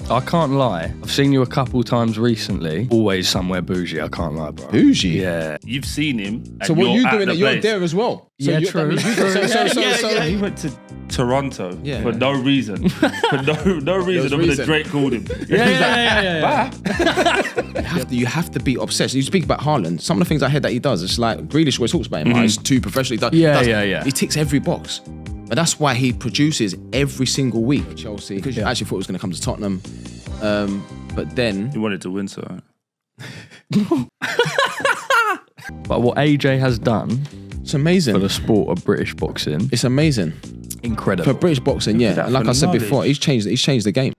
I can't lie. I've seen you a couple times recently. Always somewhere bougie, I can't lie, bro. Bougie? Yeah. You've seen him. So what you doing? You're there as well. So yeah, true. He went to Toronto for no reason. For no reason other than Drake called him. Yeah. You have to be obsessed. You speak about Haaland. Some of the things I heard that he does, it's like Grealish always talks about him. He's too professional. Yeah. He ticks every box. But that's why he produces every single week. Chelsea, because you actually thought it was going to come to Tottenham. But then... He wanted to win, so... But what AJ has done... It's amazing. For the sport of British boxing. It's amazing. Incredible. For British boxing, yeah. And like I said before, he's changed the game.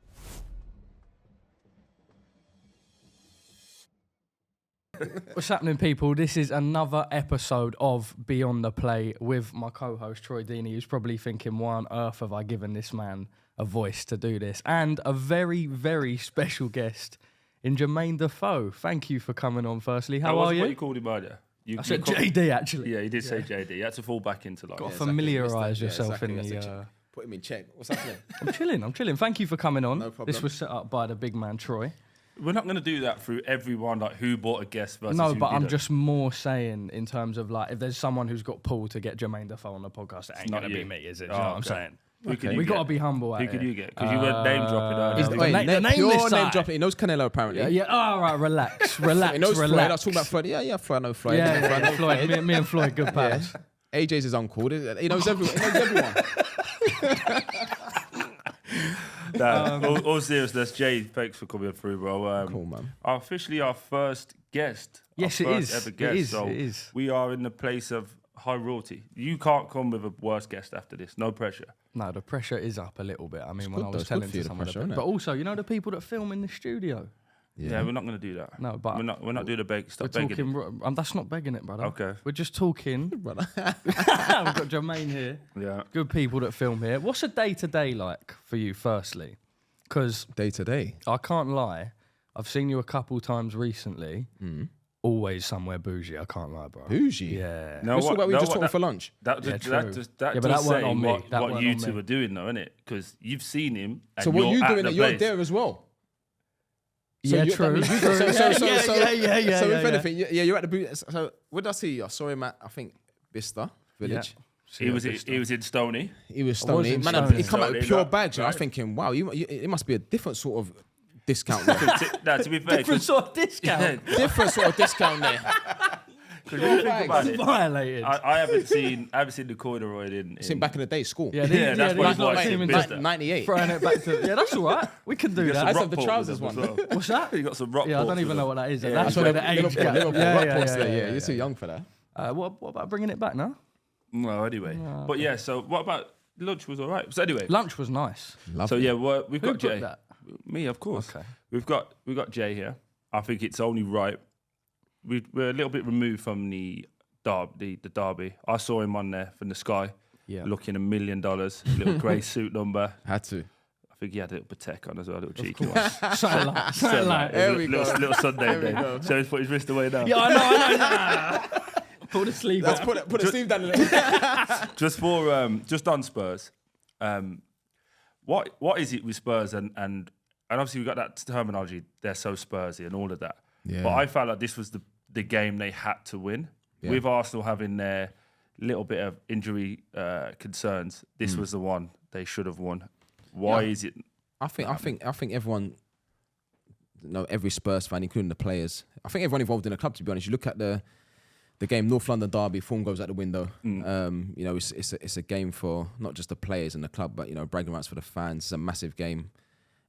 What's happening, people? This is another episode of Beyond the Play with my co-host Troy Deeney, who's probably thinking, why on earth have I given this man a voice to do this? And a very, very special guest in Jermaine Defoe. Thank you for coming on, firstly. How are you? What you called him earlier? I said JD, actually. Yeah, he did say JD. You had to fall back into like... Got to familiarise yourself in the... Put him in check. What's happening? I'm chilling. Thank you for coming on. No problem. This was set up by the big man, Troy. We're not going to do that through everyone, like who bought a guest versus No, who but I'm didn't. just more saying in terms of like, if there's someone who's got pulled to get Jermaine Defoe on the podcast, it ain't going to be me, is it? Do you know what I'm saying? We got to be humble at Who could you get? Because you were name dropping earlier. Pure name dropping. He knows Canelo, apparently. Yeah. Oh, right, relax. He knows Floyd. I was talking about Floyd. Yeah, Floyd. I know Floyd. Yeah, Floyd. Me and Floyd, good pals. AJ's his uncle. He knows everyone. All seriousness, Jay, thanks for coming through, bro. Cool, man. Officially our first guest. Yes, our it first is. Ever guest. It is. We are in the place of high royalty. You can't come with a worse guest after this. No pressure. No, the pressure is up a little bit. I mean, when good, I was though. It's telling good for to you, someone, the pressure, but also, you know, the people that film in the studio. Yeah, we're not going to do that. No, but we're not doing the beg. Stop we're begging. talking. That's not begging it, brother. Okay. We're just talking. Brother. We've got Jermaine here. Yeah. Good people that film here. What's a day-to-day like for you, firstly? Because day-to-day, I can't lie. I've seen you a couple times recently. Always somewhere bougie. I can't lie, bro. Bougie? Yeah. No, we were just talking for lunch. That Yeah, does but that say weren't on me. what you two are doing, though, isn't it? Because you've seen him. And So what you're you doing? at the You're place. there as well. Yeah, true. So if anything, you're at the boot. So what did I see? I saw him at, I think, Bicester Village. He was in Stoney. He was Stoney. in Man, Stoney. he come out with pure bags. Right. I was thinking, wow, it must be a different sort of discount there. To be fair, Different sort of discount. Different sort of discount there. Because when you think about it, Violated. I haven't seen the corduroy in. Seen back in the day, school. That's what it's like in Bicester. 98. Throwing it back to... Yeah, that's all right. We can do that. I have the trousers one. What's that? You got some rock. Yeah, I don't even know what that is. Yeah, That's where the age gap. Yeah, you're too young for that. What about bringing it back now? Well, anyway. But yeah, so what about lunch was all right. So anyway. Lunch was nice. Lovely. So yeah, we've got Jay. That? Me, of course. Okay. We've got Jay here. I think it's only right. We're a little bit removed from the derby. I saw him on there from the Sky, looking $1 million, little grey suit number. Had to. I think he had a little Patek on as well, a little cheeky one. Something like. Little Sunday day. So he's put his wrist away now. Yeah, I know. Pull the sleeve out. Put the sleeve down a little. Just on Spurs, what is it with Spurs and obviously we got that terminology, they're so Spursy and all of that. Yeah. But I felt like this was the game they had to win. Yeah. With Arsenal having their little bit of injury concerns, this was the one they should have won. Why is it? I think everyone, every Spurs fan, including the players, I think everyone involved in the club, to be honest. You look at the game, North London derby, form goes out the window. It's a game for not just the players and the club, but bragging rights for the fans. It's a massive game,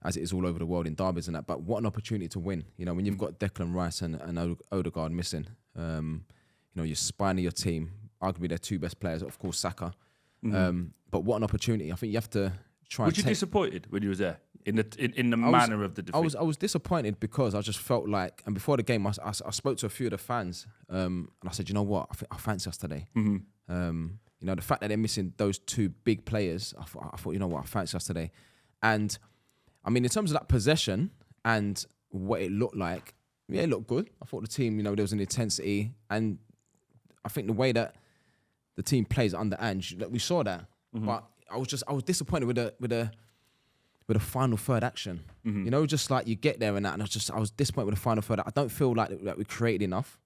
as it is all over the world in derbies and that. But what an opportunity to win! When you've got Declan Rice and Odegaard missing, your spine of your team, arguably their two best players, of course Saka. But what an opportunity! I think you have to try. Were you disappointed when you was there in the manner of the defeat? I was disappointed because I just felt like, and before the game, I spoke to a few of the fans, and I said, you know what, I fancy us today. The fact that they're missing those two big players, I thought, you know what, I fancy us today. And I mean, in terms of that possession and what it looked like, yeah, it looked good. I thought the team, there was an intensity, and I think the way that the team plays under Ange, we saw that. But I was disappointed with with a final third action. You know, just like you get there and that, and I was disappointed with the final third. I don't feel like we created enough.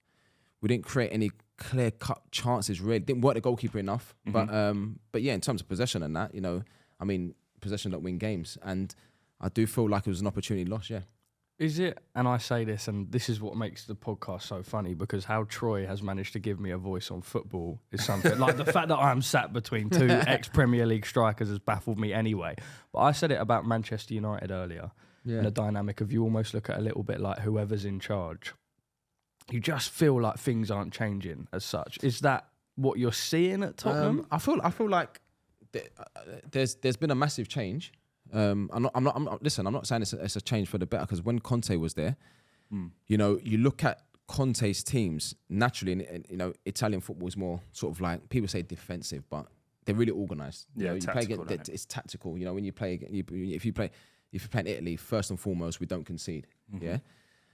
We didn't create any clear-cut chances, really. Didn't work the goalkeeper enough. But yeah, in terms of possession and that, you know, I mean, possession don't win games. And I do feel like it was an opportunity lost, yeah. Is it, and I say this, and this is what makes the podcast so funny, because how Troy has managed to give me a voice on football is something, like the fact that I'm sat between two ex-Premier League strikers has baffled me anyway. But I said it about Manchester United earlier, and the dynamic of you almost look at a little bit like whoever's in charge. You just feel like things aren't changing as such. Is that what you're seeing at Tottenham? I feel like there's been a massive change. I'm not saying it's a change for the better, because when Conte was there, you know, you look at Conte's teams naturally, and you know, Italian football is more sort of like, people say defensive, but they're really organised. Yeah, you know, you play it's tactical. You know, when you play, if you play in Italy, first and foremost, we don't concede. Yeah,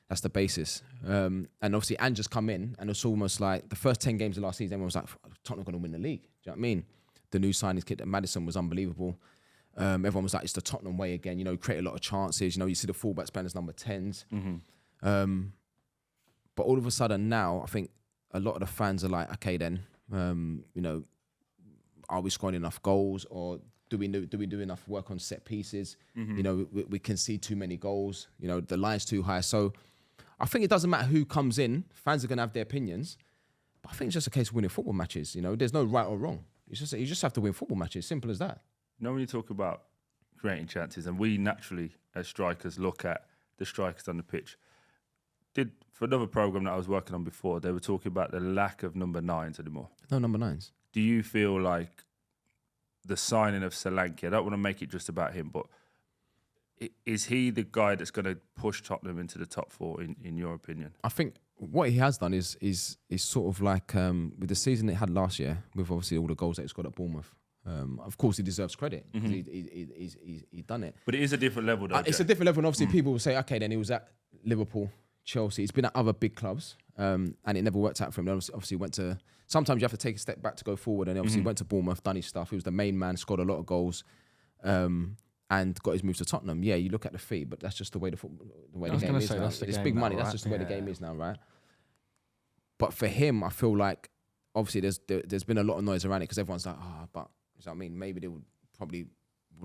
that's the basis. And obviously, Ange's come in, and it's almost like the first 10 games of last season, everyone was like, Tottenham going to win the league. Do you know what I mean? The new signings, kid, Maddison was unbelievable. Everyone was like, it's the Tottenham way again. You know, create a lot of chances. You know, you see the fullbacks playing as number 10s. But all of a sudden now, I think a lot of the fans are like, okay, then, you know, are we scoring enough goals, or do we do enough work on set pieces? You know, we concede too many goals. You know, the line's too high. So I think it doesn't matter who comes in. Fans are going to have their opinions. But I think it's just a case of winning football matches. You know, there's no right or wrong. You just have to win football matches. Simple as that. You know, when you talk about creating chances, and we naturally, as strikers, look at the strikers on the pitch. For another programme that I was working on before, they were talking about the lack of number 9s anymore. No number 9s. Do you feel like the signing of Solanke, I don't want to make it just about him, but is he the guy that's going to push Tottenham into the top 4, in your opinion? I think what he has done is sort of like, with the season it had last year, with obviously all the goals that he's got at Bournemouth. Of course, he deserves credit. He's done it. But it is a different level, though. It's a different level, and obviously people will say, okay, then he was at Liverpool, Chelsea. He's been at other big clubs, and it never worked out for him. Then obviously went to... Sometimes you have to take a step back to go forward, and he obviously went to Bournemouth, done his stuff. He was the main man, scored a lot of goals, and got his move to Tottenham. Yeah, you look at the fee, but that's just the way the game is now. It's big money. That's just the way the game is now, right? But for him, I feel like obviously there's been a lot of noise around it, because everyone's like, but... You know what I mean? Maybe they would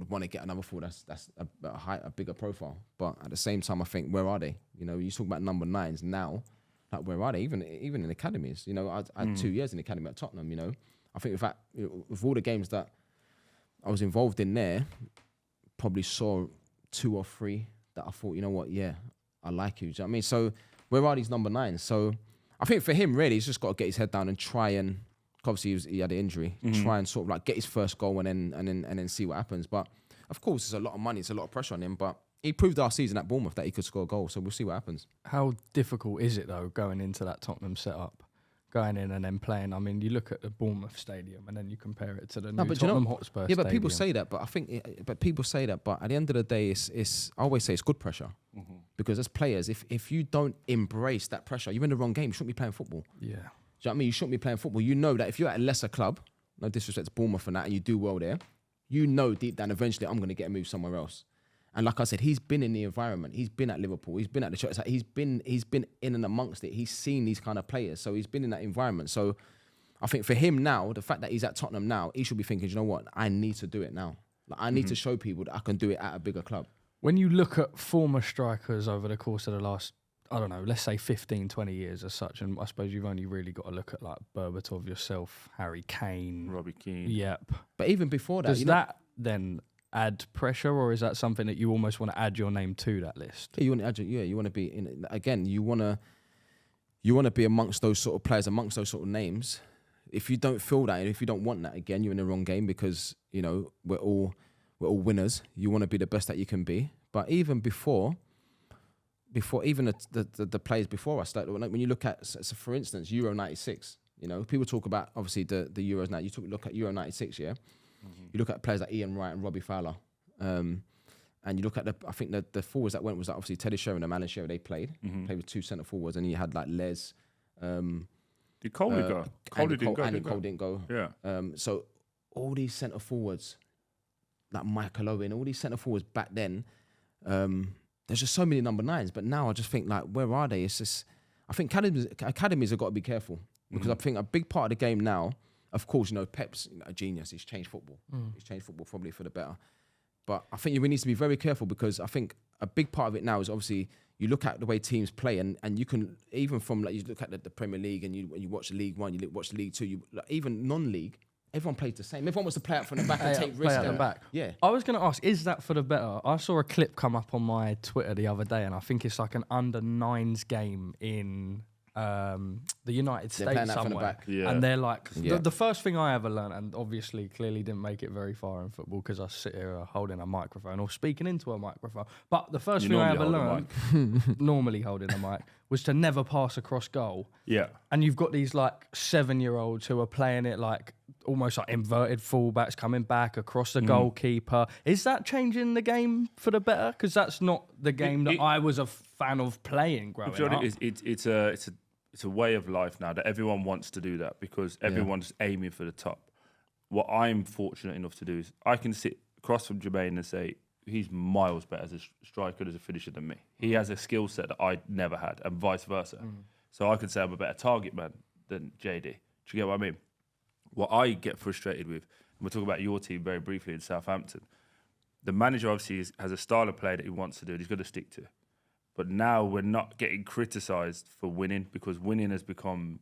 want to get another forward that's a bigger profile. But at the same time, I think, where are they? You know, you talk about number 9s now, like where are they? Even in academies. You know, I had 2 years in the academy at Tottenham. You know, I think with all the games that I was involved in there, probably saw 2 or 3 that I thought, you know what, yeah, I like you. Do you know what I mean? So where are these number 9s? So I think for him, really, he's just got to get his head down and try and. Obviously, he had an injury. Try and sort of like get his first goal and then see what happens. But of course, it's a lot of money. It's a lot of pressure on him. But he proved last season at Bournemouth that he could score a goal. So we'll see what happens. How difficult is it though, going into that Tottenham setup, going in and then playing? I mean, you look at the Bournemouth stadium and then you compare it to the new Tottenham Hotspur. Yeah, but people say that. But I think, people say that. But at the end of the day, it's I always say it's good pressure, because as players, if you don't embrace that pressure, you're in the wrong game. You shouldn't be playing football. Yeah. Do you know what I mean? You shouldn't be playing football. You know that if you're at a lesser club, no disrespect to Bournemouth and that, and you do well there, you know deep down eventually I'm going to get a move somewhere else. And like I said, he's been in the environment. He's been at Liverpool. He's been at the church. He's been in and amongst it. He's seen these kind of players. So he's been in that environment. So I think for him now, the fact that he's at Tottenham now, he should be thinking, you know what? I need to do it now. Like, I need to show people that I can do it at a bigger club. When you look at former strikers over the course of the last, I don't know, let's say 15, 20 years as such, and I suppose you've only really got to look at like Berbatov yourself, Harry Kane, Robbie Keane. Yep. But even before that, does that then add pressure, or is that something that you almost want to add your name to that list? Yeah, you want to add you want to be in again. You want to be amongst those sort of players, amongst those sort of names. If you don't feel that, and if you don't want that, again, you're in the wrong game, because you know we're all winners. You want to be the best that you can be. But even before even the players before us, like when you look at, so for instance, Euro 96, you know, people talk about obviously the Euros now. Look at Euro 96, yeah. You look at players like Ian Wright and Robbie Fowler, and you look at I think the forwards that went was like obviously Teddy Sheringham and Alan Shearer. They played with 2 centre forwards, and you had like Les. Did Coley go? Coley didn't go. Cole didn't go. Yeah. So all these centre forwards, like Michael Owen, all these centre forwards back then. There's just so many number 9s, but now I just think like, where are they? It's just, I think academies have got to be careful because I think a big part of the game now, of course, Pep's a genius. He's changed football. He's changed football probably for the better. But I think we need to be very careful because I think a big part of it now is obviously you look at the way teams play and you can, even from like, you look at the Premier League and you watch League One, you watch League Two, even non-league, everyone plays the same. Everyone wants to play out from the back and take risks. Play out the back. Yeah. I was going to ask, is that for the better? I saw a clip come up on my Twitter the other day and I think it's like an under-9s game in the United States somewhere. Yeah. And they're like, the first thing I ever learned, and obviously clearly didn't make it very far in football because I sit here holding a microphone or speaking into a microphone. But the first thing I ever learned, normally holding a mic, was to never pass across goal. Yeah. And you've got these like 7-year-olds who are playing it like almost like inverted fullbacks coming back across the goalkeeper. Is that changing the game for the better? Because that's not the game that I was a fan of playing growing up. It's a way of life now that everyone wants to do that because everyone's aiming for the top. What I'm fortunate enough to do is I can sit across from Jermaine and say, he's miles better as a striker, as a finisher than me. He has a skill set that I never had and vice versa. So I can say I'm a better target man than JD. Do you get what I mean? What I get frustrated with, and we'll talk about your team very briefly in Southampton, the manager obviously has a style of play that he wants to do and he's going to stick to. But now we're not getting criticised for winning because winning has become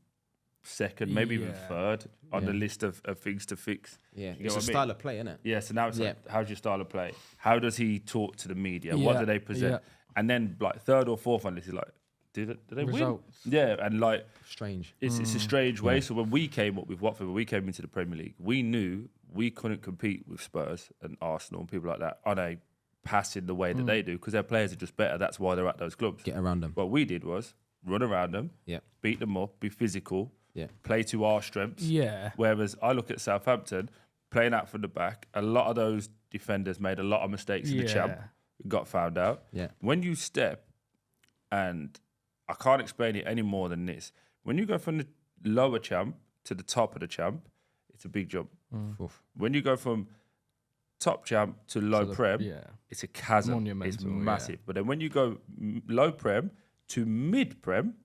second, maybe even third on the list of things to fix. Yeah, it's a style of play, isn't it? Yeah, so now it's like, how's your style of play? How does he talk to the media? What do they present? Yeah. And then like third or fourth on this is like, did they Results. win? Yeah, and like... Strange. It's a strange way. So when we came up with Watford, when we came into the Premier League, we knew we couldn't compete with Spurs and Arsenal and people like that on a passing the way that they do because their players are just better. That's why they're at those clubs. Get around them. What we did was run around them, beat them up, be physical, play to our strengths. Yeah. Whereas I look at Southampton, playing out from the back, a lot of those defenders made a lot of mistakes in the champ, got found out. Yeah. When you step, and I can't explain it any more than this, when you go from the lower champ to the top of the champ, it's a big jump. When you go from top champ to low prem, it's a chasm. Monumental, it's massive. But then when you go low prem to mid prem,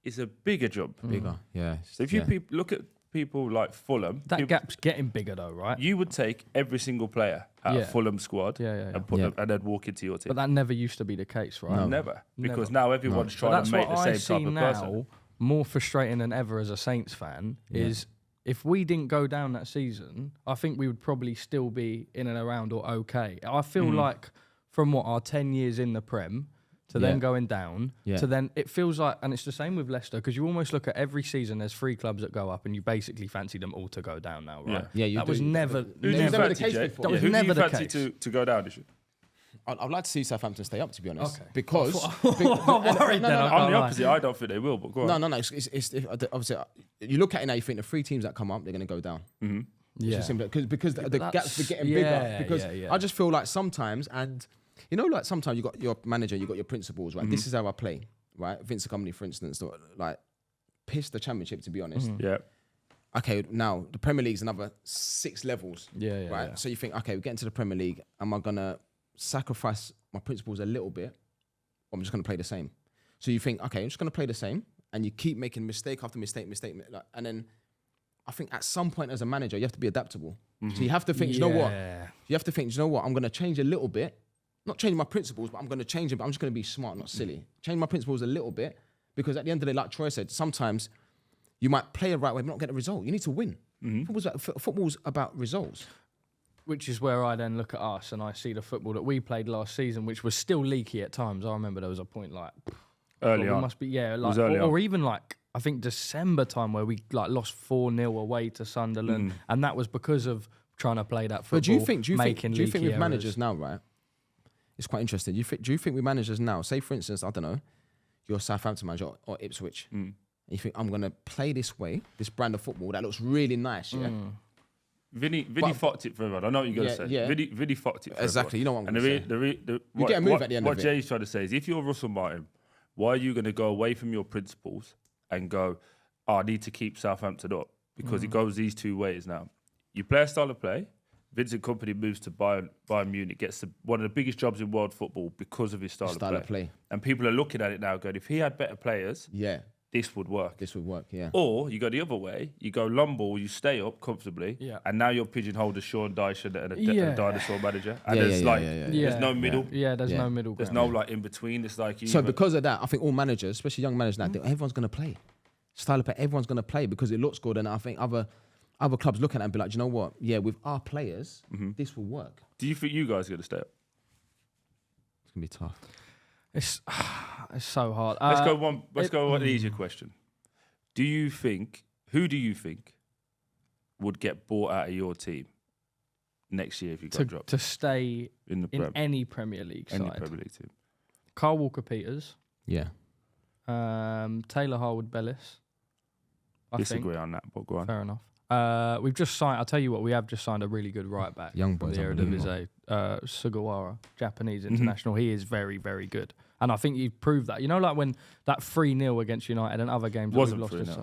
it's a bigger jump. Bigger, yeah. So if you look at people like Fulham, that gap's getting bigger though, right? You would take every single player out of Fulham squad and put them, and then walk into your team. But that never used to be the case, right? No. Never, because now everyone's trying to make the same type of person. More frustrating than ever as a Saints fan is if we didn't go down that season, I think we would probably still be in and around or okay. I feel like from our 10 years in the Prem to then going down to then it feels like, and it's the same with Leicester because you almost look at every season, there's 3 clubs that go up and you basically fancy them all to go down now, right? Yeah, that was never the case before. That was never the case. To go down, I'd like to see Southampton stay up, to be honest, because I'm the opposite. I don't think they will, but go on. No. It's obviously you look at it now. You think the 3 teams that come up, they're going to go down. Yeah, because the gaps are getting bigger. Because I just feel like sometimes, and like sometimes you got your manager, you got your principals, right? This is how I play, right? Vince Company, for instance, like pissed the Championship, to be honest. Yeah. Okay, now the Premier League's another 6 levels. Right. Yeah. So you think, okay, we're getting to the Premier League. Am I gonna sacrifice my principles a little bit, or I'm just going to play the same? So you think, okay, I'm just going to play the same, and you keep making mistake after mistake, and then I think at some point as a manager, you have to be adaptable. So you have to think, you know what? You have to think, you know what? I'm going to change a little bit, not changing my principles, but I'm going to change them, but I'm just going to be smart, not silly. Change my principles a little bit, because at the end of the day, like Troy said, sometimes you might play the right way, but not get a result. You need to win. Football's about results. Which is where I then look at us and I see the football that we played last season, which was still leaky at times. I remember there was a point like early on. Must be or even like I think December time where we like lost 4-0 away to Sunderland, and that was because of trying to play that football. But do you think with managers now, right? It's quite interesting. Do you think with managers now, say for instance, I don't know, you're a Southampton manager or Ipswich, and you think I'm gonna play this way, this brand of football that looks really nice, Vinny fucked it for everyone. I know what you're going to say. Yeah. Vinny fucked it for exactly. everyone. You know what I'm going to say. You get a move at the end of it. What Jay's trying to say is if you're Russell Martin, why are you going to go away from your principles and go, I need to keep Southampton up? Because it goes these 2 ways now. You play a style of play, Vincent Kompany moves to Bayern Munich, gets one of the biggest jobs in world football because of his style of play. And people are looking at it now going, if he had better players, this would work. This would work, yeah. Or you go the other way, you go Lomball, you stay up comfortably, and now you're pigeonholed as Sean Dyche and a dinosaur manager. And there's no middle. Yeah, there's no middle ground. There's no like in between. It's like so because of that, I think all managers, especially young managers now, everyone's going to play. Style of play, everyone's going to play because it looks good. And I think other clubs look at it and be like, do you know what? Yeah, with our players, this will work. Do you think you guys are going to stay up? It's going to be tough. It's so hard. Let's go one easier question. Who do you think would get bought out of your team next year if you got dropped? To stay in any Premier League side? Any Premier League team. Carl Walker-Peters. Yeah. Taylor Harwood-Bellis. Disagree on that, but go on. Fair enough. We've just signed, I'll tell you what, we have just signed a really good right back. Young boys. Sugawara, Japanese international. He is very, very good. And I think you've proved that. You know, like when that 3-0 against United and other games wasn't that we've lost.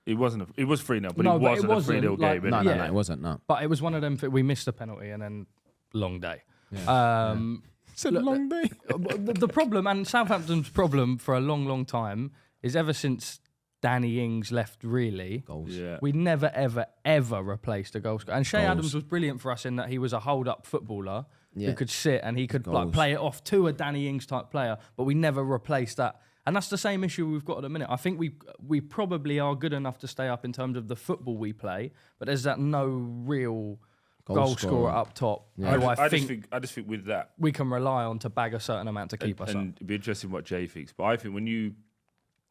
It wasn't. It was 3-0, but it wasn't a 3-0 game. No, it wasn't. No. But it was one of them. We missed a penalty and then long day. Yeah. It's a long day. The problem, and Southampton's problem for a long, long time, is ever since Danny Ings left, really, we never, ever, ever replaced a goal scorer. And Shea Adams was brilliant for us in that he was a hold-up footballer who could sit and he could like play it off to a Danny Ings type player, but we never replaced that. And that's the same issue we've got at the minute. I think we probably are good enough to stay up in terms of the football we play, but there's that no real goal scorer up top. Yeah. I just think with that we can rely on to bag a certain amount to keep us up. And it'd be interesting what Jay thinks. But I think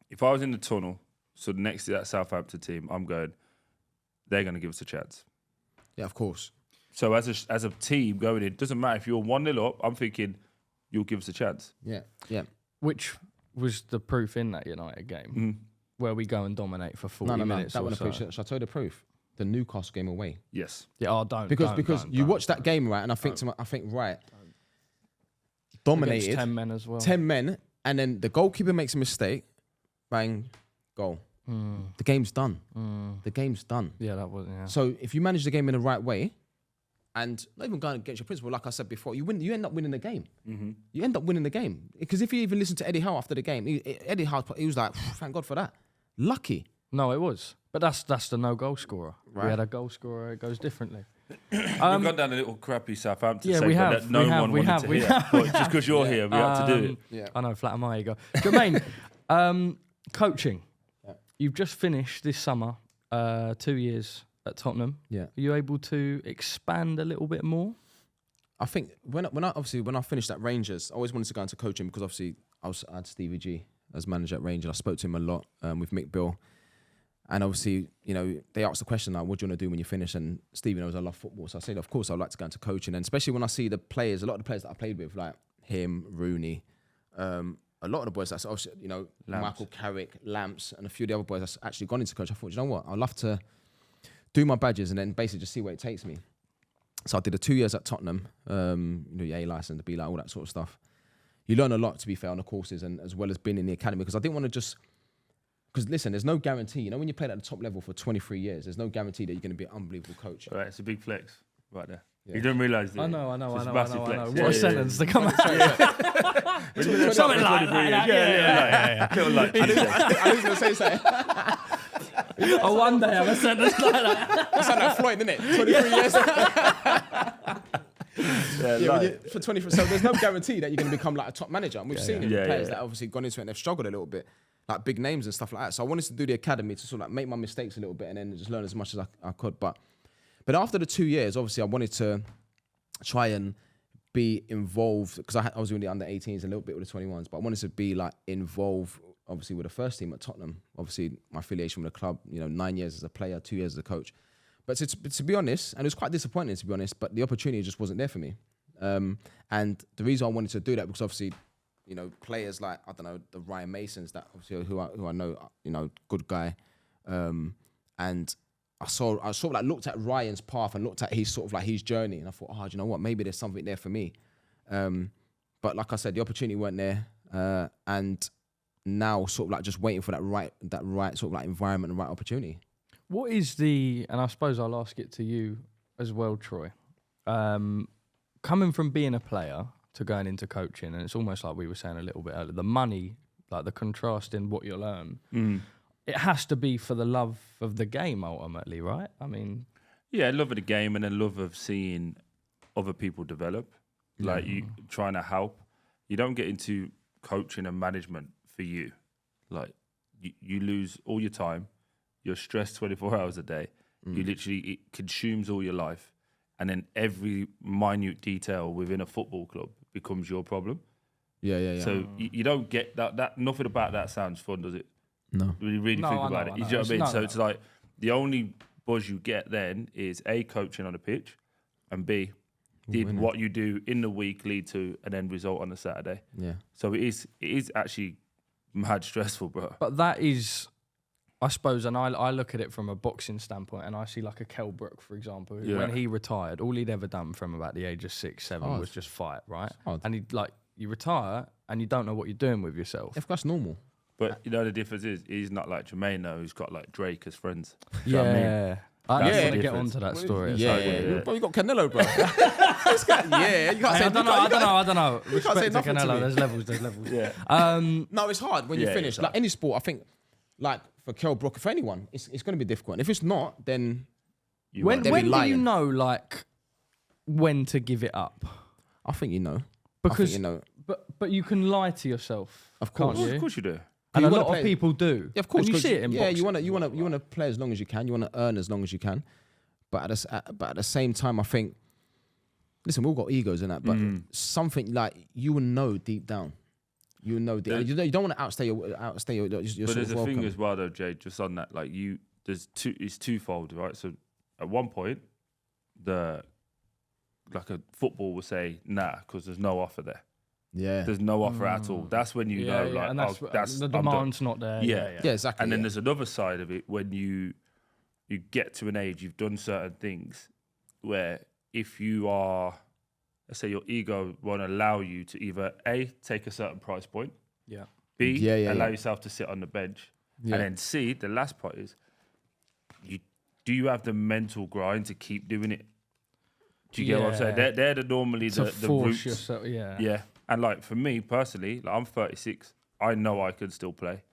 if I was in the tunnel, so next to that Southampton team, I'm going, they're going to give us a chance. Yeah, of course. So as a team going in, doesn't matter if you're 1-0 up, I'm thinking you'll give us a chance. Yeah, yeah. Which was the proof in that United game, where we go and dominate for 40 minutes. That one shall I tell you the proof? The Newcastle game away. Yes. Yeah. Because you watch that game, right, and I think dominated 10 men as well. 10 men, and then the goalkeeper makes a mistake, bang, goal. The game's done. The game's done. Yeah, that was. Yeah. So if you manage the game in the right way, and not even going against your principle, like I said before, you end up winning the game. You end up winning the game because if you even listen to Eddie Howe after the game, Eddie Howe, he was like, "Thank God for that." Lucky. No, it was. But that's the no goal scorer. Right. We had a goal scorer. It goes differently. We've gone down a little crappy Southampton segment that no one wanted to hear. But just because you're here, we have to do it. Yeah. I know, flatter my ego. Jermaine, coaching. Yeah. You've just finished this summer 2 years at Tottenham. Yeah. Are you able to expand a little bit more? I think when I finished at Rangers, I always wanted to go into coaching because obviously I had Stevie G as manager at Rangers. I spoke to him a lot with Mick Bill. And obviously, you know, they asked the question, like, what do you want to do when you finish? And Stevie knows I love football. So I said, of course, I'd like to go into coaching. And especially when I see the players, a lot of the players that I played with, like him, Rooney, a lot of the boys that's obviously, you know, Lamps. Michael Carrick, Lamps, and a few of the other boys that's actually gone into coach. I thought, you know what? I'd love to do my badges and then basically just see where it takes me. So I did 2 years at Tottenham, you know, your A license, the B license, all that sort of stuff. You learn a lot, to be fair, on the courses and as well as being in the academy because I didn't want to just... Because listen, there's no guarantee. You know, when you played at the top level for 23 years, there's no guarantee that you're going to be an unbelievable coach. Right, it's a big flex right there. Yeah. You don't realise that. I know. Flex. What a sentence to come out. Something like that. Yeah. I was going to say something. Oh, one day I have a sentence like that. That's like that Floyd, isn't it? 23 years. For 23. So there's no guarantee that you're going to become like a top manager. And we've seen it with players that obviously gone into it and they've struggled a little bit. Like big names and stuff like that. So I wanted to do the academy to sort of like make my mistakes a little bit and then just learn as much as I could. But after the 2 years, obviously I wanted to try and be involved because I was doing the under 18s and a little bit with the 21s, but I wanted to be like involved obviously with the first team at Tottenham. Obviously my affiliation with the club, you know, 9 years as a player, 2 years as a coach. But to be honest, and it was quite disappointing to be honest, but the opportunity just wasn't there for me. And the reason I wanted to do that because obviously, you know, players like, I don't know, the Ryan Masons, that obviously who I know, you know, good guy. And I sort of like looked at Ryan's path and looked at his sort of like his journey. And I thought, do you know what? Maybe there's something there for me. But like I said, the opportunity weren't there. And now sort of like just waiting for that right sort of like environment and right opportunity. What is and I suppose I'll ask it to you as well, Troy. coming from being a player to going into coaching, and it's almost like we were saying a little bit earlier, the money, like the contrast in what you'll earn, it has to be for the love of the game ultimately, right? I mean... Yeah, love of the game and a love of seeing other people develop, like you trying to help. You don't get into coaching and management for you. Like, you lose all your time. You're stressed 24 hours a day. You literally, it consumes all your life. And then every minute detail within a football club becomes your problem. Yeah. So you don't get that. Nothing about that sounds fun, does it? No. When you really think about it. You know what I mean? So it's like the only buzz you get then is A, coaching on the pitch, and B, did what you do in the week lead to an end result on a Saturday. Yeah. So it is actually mad stressful, bro. But that is... I suppose, and I look at it from a boxing standpoint, and I see like a Kell Brook, for example, who, when he retired, all he'd ever done from about the age of 6, 7 was just fight, right? And he'd like, you retire and you don't know what you're doing with yourself. If that's normal. But you know the difference is he's not like Jermaine though, who's got like Drake as friends. Yeah. I mean? I That's want the to get difference. onto that story. Yeah. Bro, you got Canelo, bro. This guy, you can't say... I don't know. Respect say to nothing to Canelo, me. there's levels. Yeah. No, it's hard when you finish. Like any sport, I think, like for Kell Brook, for anyone, it's going to be difficult. And if it's not, then when do you know, like, when to give it up? I think you know. Because I think you know. But you can lie to yourself. Of course. Can't you? Of course you do. And a lot of people do. Yeah, of course. And you see it in boxing. you want to play as long as you can. You want to earn as long as you can. But at the same time, I think, listen, we've all got egos in that. But something like you will know deep down. You will know deep down. You don't want to outstay your But sort there's of a welcome. thing as well, though, Jay. Just on that, like it's twofold, right? So at one point, like a football will say nah because there's no offer there. Yeah. There's no offer at all. That's when you know, like, and that's the demand's not there. Yeah, exactly. And then there's another side of it when you get to an age, you've done certain things where if you are, let's say your ego won't allow you to either A, take a certain price point, B, allow yourself to sit on the bench, and then C, the last part is, do you have the mental grind to keep doing it? Do you get what I'm saying? They're normally the roots. Yourself, Yeah. And like for me personally, like I'm 36. I know I could still play,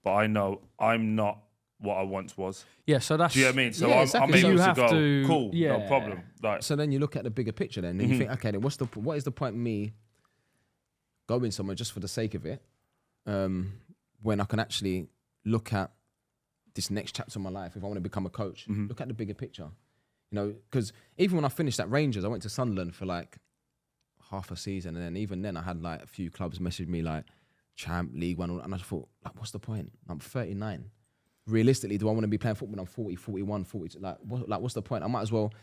but I know I'm not what I once was. Yeah, so that's... Do you know what I mean? So exactly. I'm able So to go, cool, no problem. Like, so then you look at the bigger picture then, and you think, okay, then what is the point of me going somewhere just for the sake of it, when I can actually look at this next chapter of my life if I want to become a coach? Look at the bigger picture. You know, because even when I finished at Rangers, I went to Sunderland for like half a season, and then even then I had like a few clubs message me like Champ, League One, and I just thought, like, what's the point? I'm 39. Realistically, do I want to be playing football when I'm 40, 41, 42? What's the point? I might as well,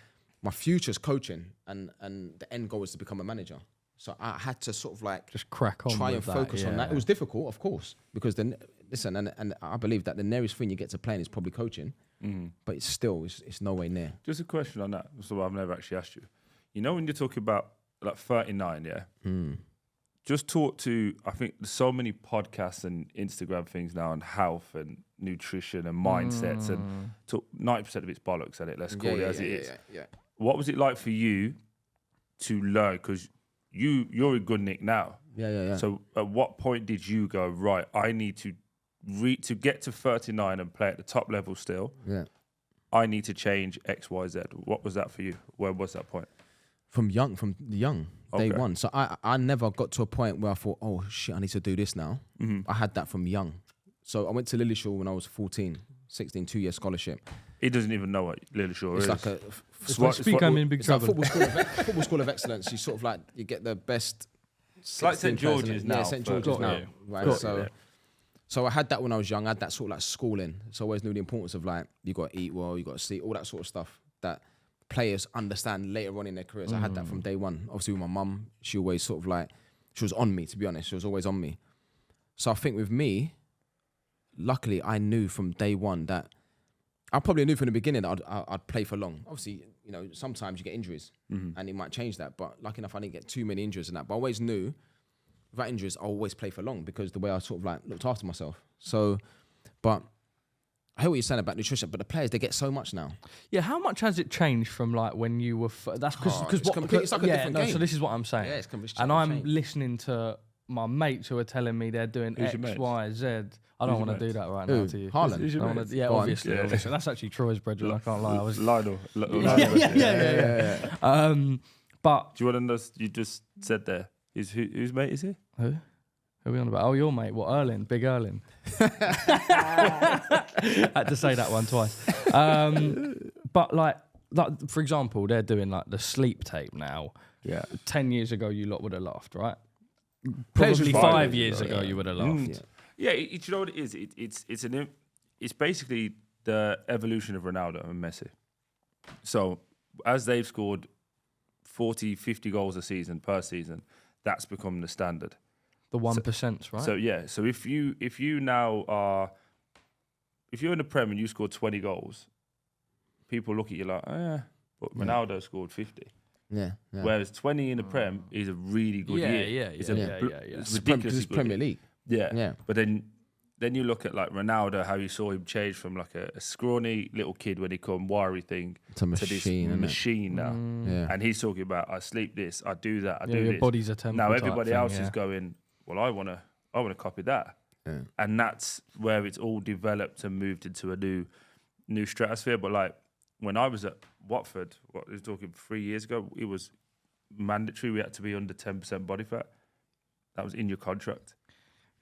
my future's coaching, and the end goal is to become a manager. So I had to sort of like just crack on, try and focus on that. It was difficult, of course, because then, listen, and I believe that the nearest thing you get to playing is probably coaching, but it's still, it's no way near. just a question on that. So I've never actually asked you. You know, when you're talking about like 39, just talk to, I think there's so many podcasts and Instagram things now on health and nutrition and mindsets, and 90% of it's bollocks at it. Let's call it as it is. Yeah. What was it like for you to learn? Because you're in good nick now. Yeah. So at what point did you go, right, I need to get to 39 and play at the top level still? Yeah. I need to change X, Y, Z. What was that for you? Where was that point? From young, day one. So I never got to a point where I thought, oh shit, I need to do this now. I had that from young. So I went to Lillishall when I was 14, 16, 2-year scholarship. He doesn't even know what Lillishall is. It's like I'm in big it's like trouble. football school of excellence. You sort of like, you get the best. It's like St. George's now. Yeah, St. George's now. Right. So I had that when I was young. I had that sort of like schooling. So I always knew the importance of like, you got to eat well, you got to sleep, all that sort of stuff that players understand later on in their careers. I had that from day one. Obviously with my mum, she always sort of like, she was on me, to be honest. She was always on me. So I think with me, luckily I knew from day one that, I probably knew from the beginning that I'd play for long. Obviously, you know, sometimes you get injuries and it might change that, but lucky enough I didn't get too many injuries in that. But I always knew without injuries, I always play for long because the way I sort of like looked after myself. So, but I hear what you're saying about nutrition, but the players, they get so much now. Yeah, how much has it changed from like when you were? That's because it's like a different game. So this is what I'm saying. Yeah, it's completely and I'm changed. listening to my mates who are telling me they're doing Who's X, your mates? Y, Z. I don't want to do that right now to you. Haaland? Yeah, Go on. obviously. That's actually Troy's brethren. I can't lie. I was Lionel. yeah. But Do you want to know? You just said there. Whose mate is he? who are we on about? Oh, your mate. What, Erling? Big Erling. Had to say that one twice. But like, for example, they're doing like the sleep tape now. Yeah. 10 years ago, you lot would have laughed, right? Players Probably was 5 years ago, you would have laughed. Yeah, you know what it is? It's basically the evolution of Ronaldo and Messi. So as they've scored 40, 50 goals a season per season, that's become the standard. The 1%, right? So yeah, so if you now are, if you're in the Prem and you scored 20 goals, people look at you like, but Ronaldo scored 50. Yeah. Whereas 20 in the Prem is a really good year. It's ridiculously good. Premier League. Yeah. But then you look at like Ronaldo, how you saw him change from like a scrawny little kid when he come wiry thing to this machine now. Yeah. And he's talking about, I sleep this, I do that, I do your this. body's a temple. Now everybody else is going, well, I want to copy that. Yeah. And that's where it's all developed and moved into a new stratosphere. But like when I was at Watford, what he was talking 3 years ago, it was mandatory. We had to be under 10% body fat. That was in your contract.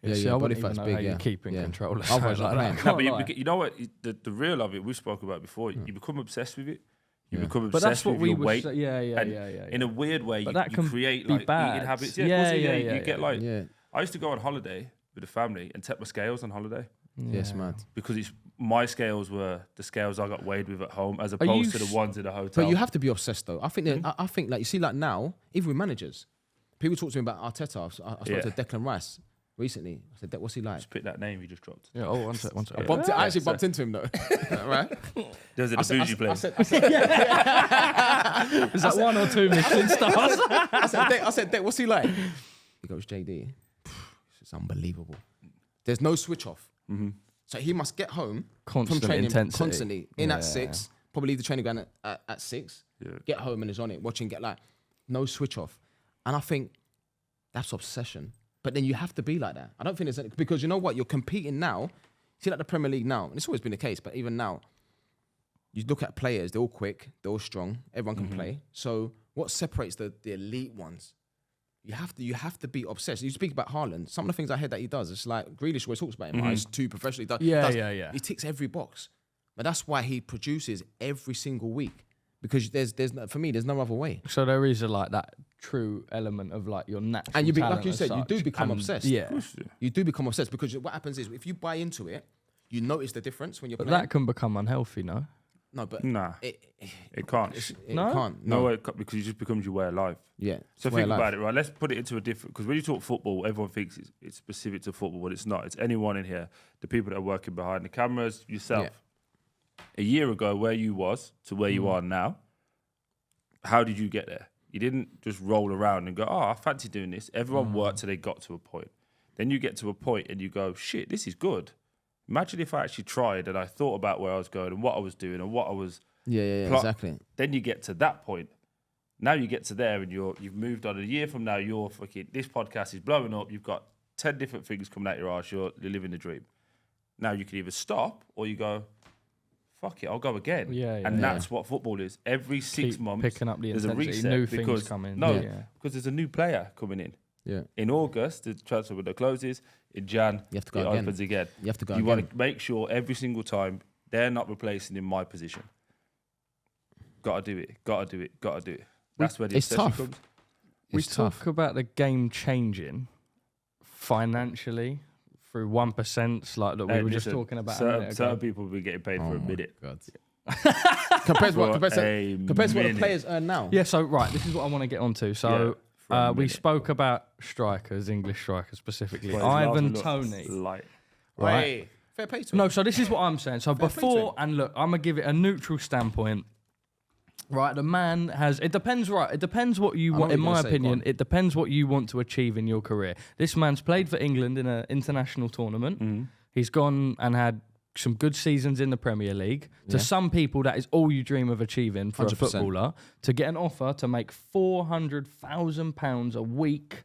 I wouldn't even know how you keep in control of something like that. No, but you know what? The real of it, we spoke about before, you become obsessed with it. You become obsessed with your weight. In a weird way, you create like eating habits. You get like... Yeah. I used to go on holiday with the family and take my scales on holiday. Yes, man. Because my scales were the scales I got weighed with at home as opposed to the ones in the hotel. But you have to be obsessed, though. I think I think like you see, like now, even with managers, people talk to me about Arteta. I spoke to Declan Rice recently. I said, "What's he like?" Just pick that name you just dropped. Yeah. Oh, one sec. I actually bumped into him though. Right? There's a bougie place. Is that 1 or 2 Michelin stars? I said, Dick, what's he like? He goes, JD. It's unbelievable. There's no switch off. Mm-hmm. So he must get home Constant from training intensity. constantly at 6, probably leave the training ground at 6, get home and is on it, watching, get like no switch off. And I think that's obsession. But then you have to be like that. I don't think there's because you know what? You're competing now. See like the Premier League now, and it's always been the case, but even now, you look at players, they're all quick, they're all strong, everyone can play. So what separates the elite ones? You have to be obsessed. You speak about Haaland. Some of the things I heard that he does, it's like Grealish always talks about him. He's too professional. Yeah. He ticks every box, but that's why he produces every single week. Because there's for me, there's no other way. So there is like that true element of like your natural and talent like you said, you do become obsessed. Yeah, you do become obsessed because what happens is if you buy into it, you notice the difference when you're playing. But that can become unhealthy, no? No, but it can't. It No? can't. No, because it just becomes your way of life. Yeah. So think about it, right? Let's put it into a different... Because when you talk football, everyone thinks it's specific to football, but it's not. It's anyone in here. The people that are working behind the cameras, yourself. Yeah. A year ago, where you was to where you are now, how did you get there? You didn't just roll around and go, I fancy doing this. Everyone worked till they got to a point. Then you get to a point and you go, shit, this is good. Imagine if I actually tried and I thought about where I was going and what I was doing and what I was... exactly. Then you get to that point. Now you get to there and you've moved on. A year from now, this podcast is blowing up. You've got 10 different things coming out your arse. You're living the dream. Now you can either stop or you go, fuck it, I'll go again. That's what football is. Every 6 months, picking up the there's a intensity, reset new things coming. Because there's a new player coming in. Yeah. In August, the transfer window closes. In Jan, you have to go it opens again. You have to go You want to make sure every single time they're not replacing in my position. Got to do it. That's where the obsession comes. We talk about the game changing financially through 1%, like that we were just talking about. Certain people will be getting paid for a minute. God. compared to what the players earn now. Yeah, so right, this is what I want to get onto. So we spoke about strikers, English strikers specifically. Ivan Toney. Right. Right. Fair play to him. No, so this is what I'm saying. So before, and look, I'm going to give it a neutral standpoint. Right, the man has... It depends, right? It depends what you want. In my opinion, it depends what you want to achieve in your career. This man's played for England in an international tournament. He's gone and had some good seasons in the Premier League. To some people, that is all you dream of achieving for 100%. A footballer. To get an offer to make £400,000 a week,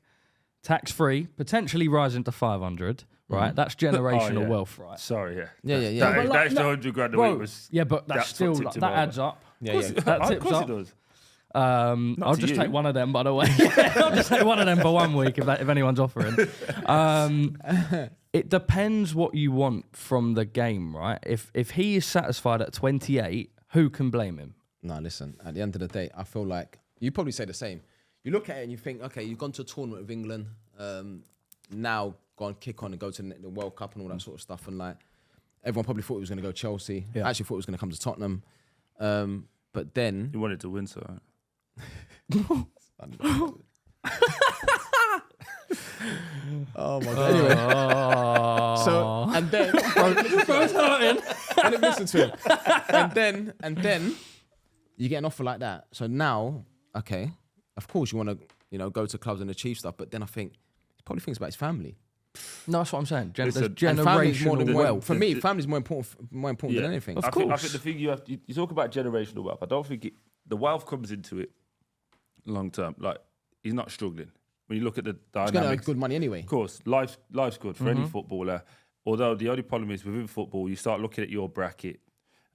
tax-free, potentially rising to 500. Right, that's generational wealth, right? Sorry, yeah. That's the 100 grand a week was. Yeah, but that's still that adds up. Of course it does. I'll just take one of them, by the way. I'll just take one of them for 1 week if anyone's offering. It depends what you want from the game, right? If he is satisfied at 28, who can blame him? No, listen. At the end of the day, I feel like you probably say the same. You look at it and you think, okay, you've gone to a tournament with England. Now go and kick on and go to the World Cup and all that sort of stuff. And like everyone probably thought he was going to go Chelsea. I actually thought he was going to come to Tottenham. But then he wanted to win, so. Oh my god. Anyway. So and then listen to him. And then you get an offer like that. So now, okay, of course you want to, go to clubs and achieve stuff, but then I think he probably thinks about his family. No, that's what I'm saying. There's more generational than wealth. For me, family's more important than anything. Of course. I think the thing you talk about generational wealth. I don't think the wealth comes into it long term. Like he's not struggling. When you look at the dynamics, he's going to make good money anyway. Of course, life's good for any footballer. Although the only problem is within football, you start looking at your bracket,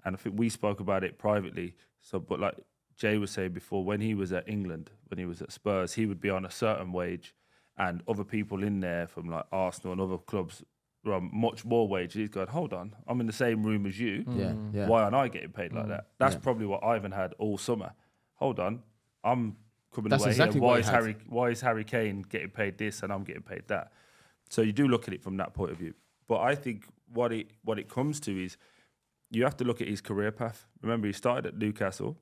and I think we spoke about it privately. But like Jay was saying before, when he was at England, when he was at Spurs, he would be on a certain wage. And other people in there from like Arsenal and other clubs were on much more wage. He's going, hold on, I'm in the same room as you. Yeah. Why aren't I getting paid like that? That's probably what Ivan had all summer. Hold on, I'm coming away exactly here. Why is Harry Kane getting paid this and I'm getting paid that? So you do look at it from that point of view. But I think what it comes to is you have to look at his career path. Remember, he started at Newcastle.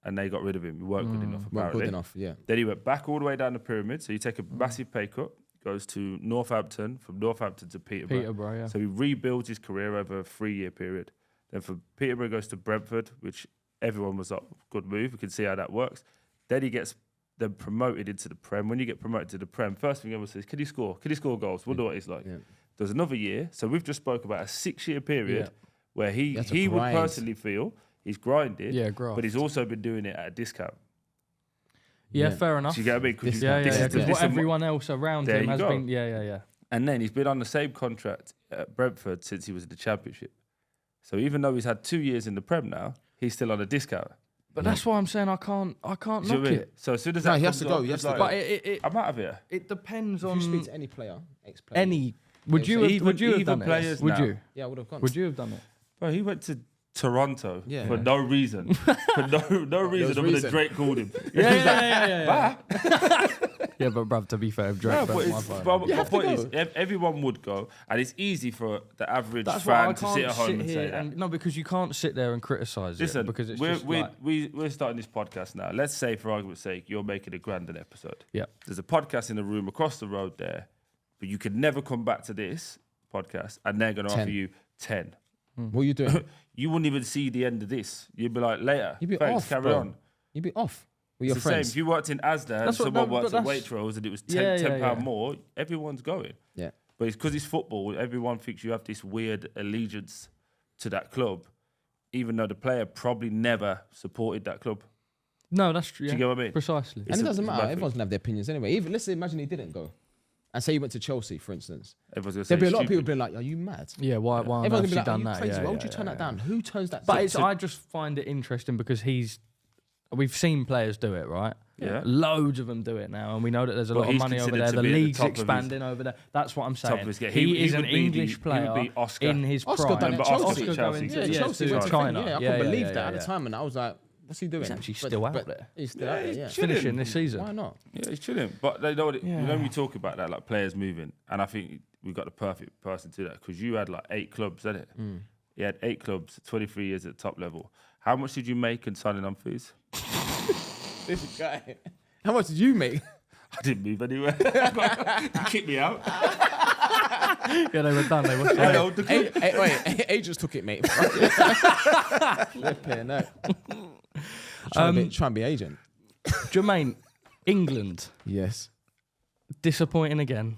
And they got rid of him. He weren't good enough, apparently. Good enough, yeah. Then he went back all the way down the pyramid. So you take a massive pay cut, goes to Northampton, from Northampton to Peterborough. Yeah. So he rebuilds his career over a 3-year period. Then from Peterborough goes to Brentford, which everyone was like, good move. We can see how that works. Then he gets promoted into the Prem. When you get promoted to the Prem, first thing everyone says, can he score? Can he score goals? Wonder what he's like. Yeah. There's another year. So we've just spoke about a 6-year period where he would personally feel he's grinded, but he's also been doing it at a discount. Yeah, fair enough. Do you get what I mean? Because what everyone else around him has been. Yeah. And then he's been on the same contract at Brentford since he was in the Championship. So even though he's had 2 years in the Prem now, he's still on a discount. But that's why I'm saying I can't knock it. So as soon as that he has to go. But I'm out of here. It depends on. If you speak to any player, ex-player, any. Would you have done it? Would you? Yeah, I would have gone. Would you have done it? Bro, he went to Toronto for no reason. For no reason other than Drake called him. Yeah. Yeah, but bruv, to be fair, if Drake my point is, everyone would go, and it's easy for the average fan to sit at home and say that. No, because you can't sit there and criticise it. Because it's we're starting this podcast now. Let's say, for argument's sake, you're making a Grandin episode. Yeah. There's a podcast in the room across the road there, but you could never come back to this podcast, and they're going to offer you 10. What are you doing? You wouldn't even see the end of this. You'd be like, later. You'd be Thanks, off, carry on. You'd be off with It's your friends. Same. If you worked in Asda and someone worked at Waitrose and it was £10 more, everyone's going. Yeah. But it's because it's football, everyone thinks you have this weird allegiance to that club, even though the player probably never supported that club. No, that's true. Do you get what I mean? Precisely. And it doesn't matter. Everyone's going to have their opinions anyway. Even let's imagine he didn't go. And say you went to Chelsea, for instance. There'd be a lot of people being like, are you mad? Yeah, why Everyone's going to be like, done are you that? crazy? Why would you turn that down? Who turns that down? But I just find it interesting because we've seen players do it, right? Yeah. Loads of them do it now, and we know that there's a lot of money over there. The league's expanding over there. That's what I'm saying. He is an English player in his prime. Oscar done it at Chelsea. Chelsea went to China. I couldn't believe that at the time, and I was like, what's he doing? He's actually still out there. He's still out there, He's finishing this season. Why not? Yeah, he's chilling. But they know what when we talk about that, like players moving, and I think we've got the perfect person to do that because you had like 8 clubs, didn't it? You had 8 clubs, 23 years at the top level. How much did you make in signing on fees? This guy. How much did you make? I didn't move anywhere. They kicked me out. Yeah, they were done. They were. Wait, agents took it, mate. Flipping no. Trying to be agent. Jermaine, England. Yes. Disappointing again.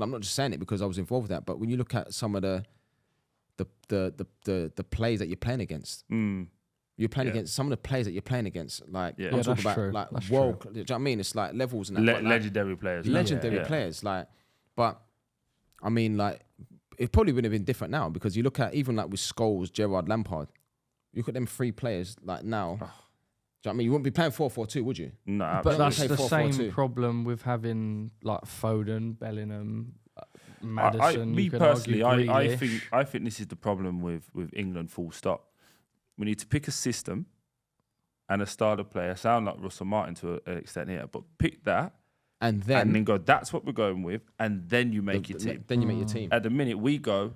I'm not just saying it because I was involved with that, but when you look at some of the players that you're playing against, you're playing against some of the players that you're playing against. Like I'm talking about true. like That's world. true. Do you know what I mean? It's like levels and that. Legendary players. Legendary players. Like, but I mean, like it probably would have been different now because you look at even like with Scholes, Gerrard, Lampard. You look at them 3 players like now. Do you know what I mean? You wouldn't be playing 4-4-2, would you? No, but that's the 4-4-2. same problem with having like Foden, Bellingham, Maddison. Me you could personally, argue I think this is the problem with England. Full stop. We need to pick a system and a style of play. I sound like Russell Martin to an extent here, but pick that and then go. That's what we're going with, and then you make your team. Then you make your team. At the minute, we go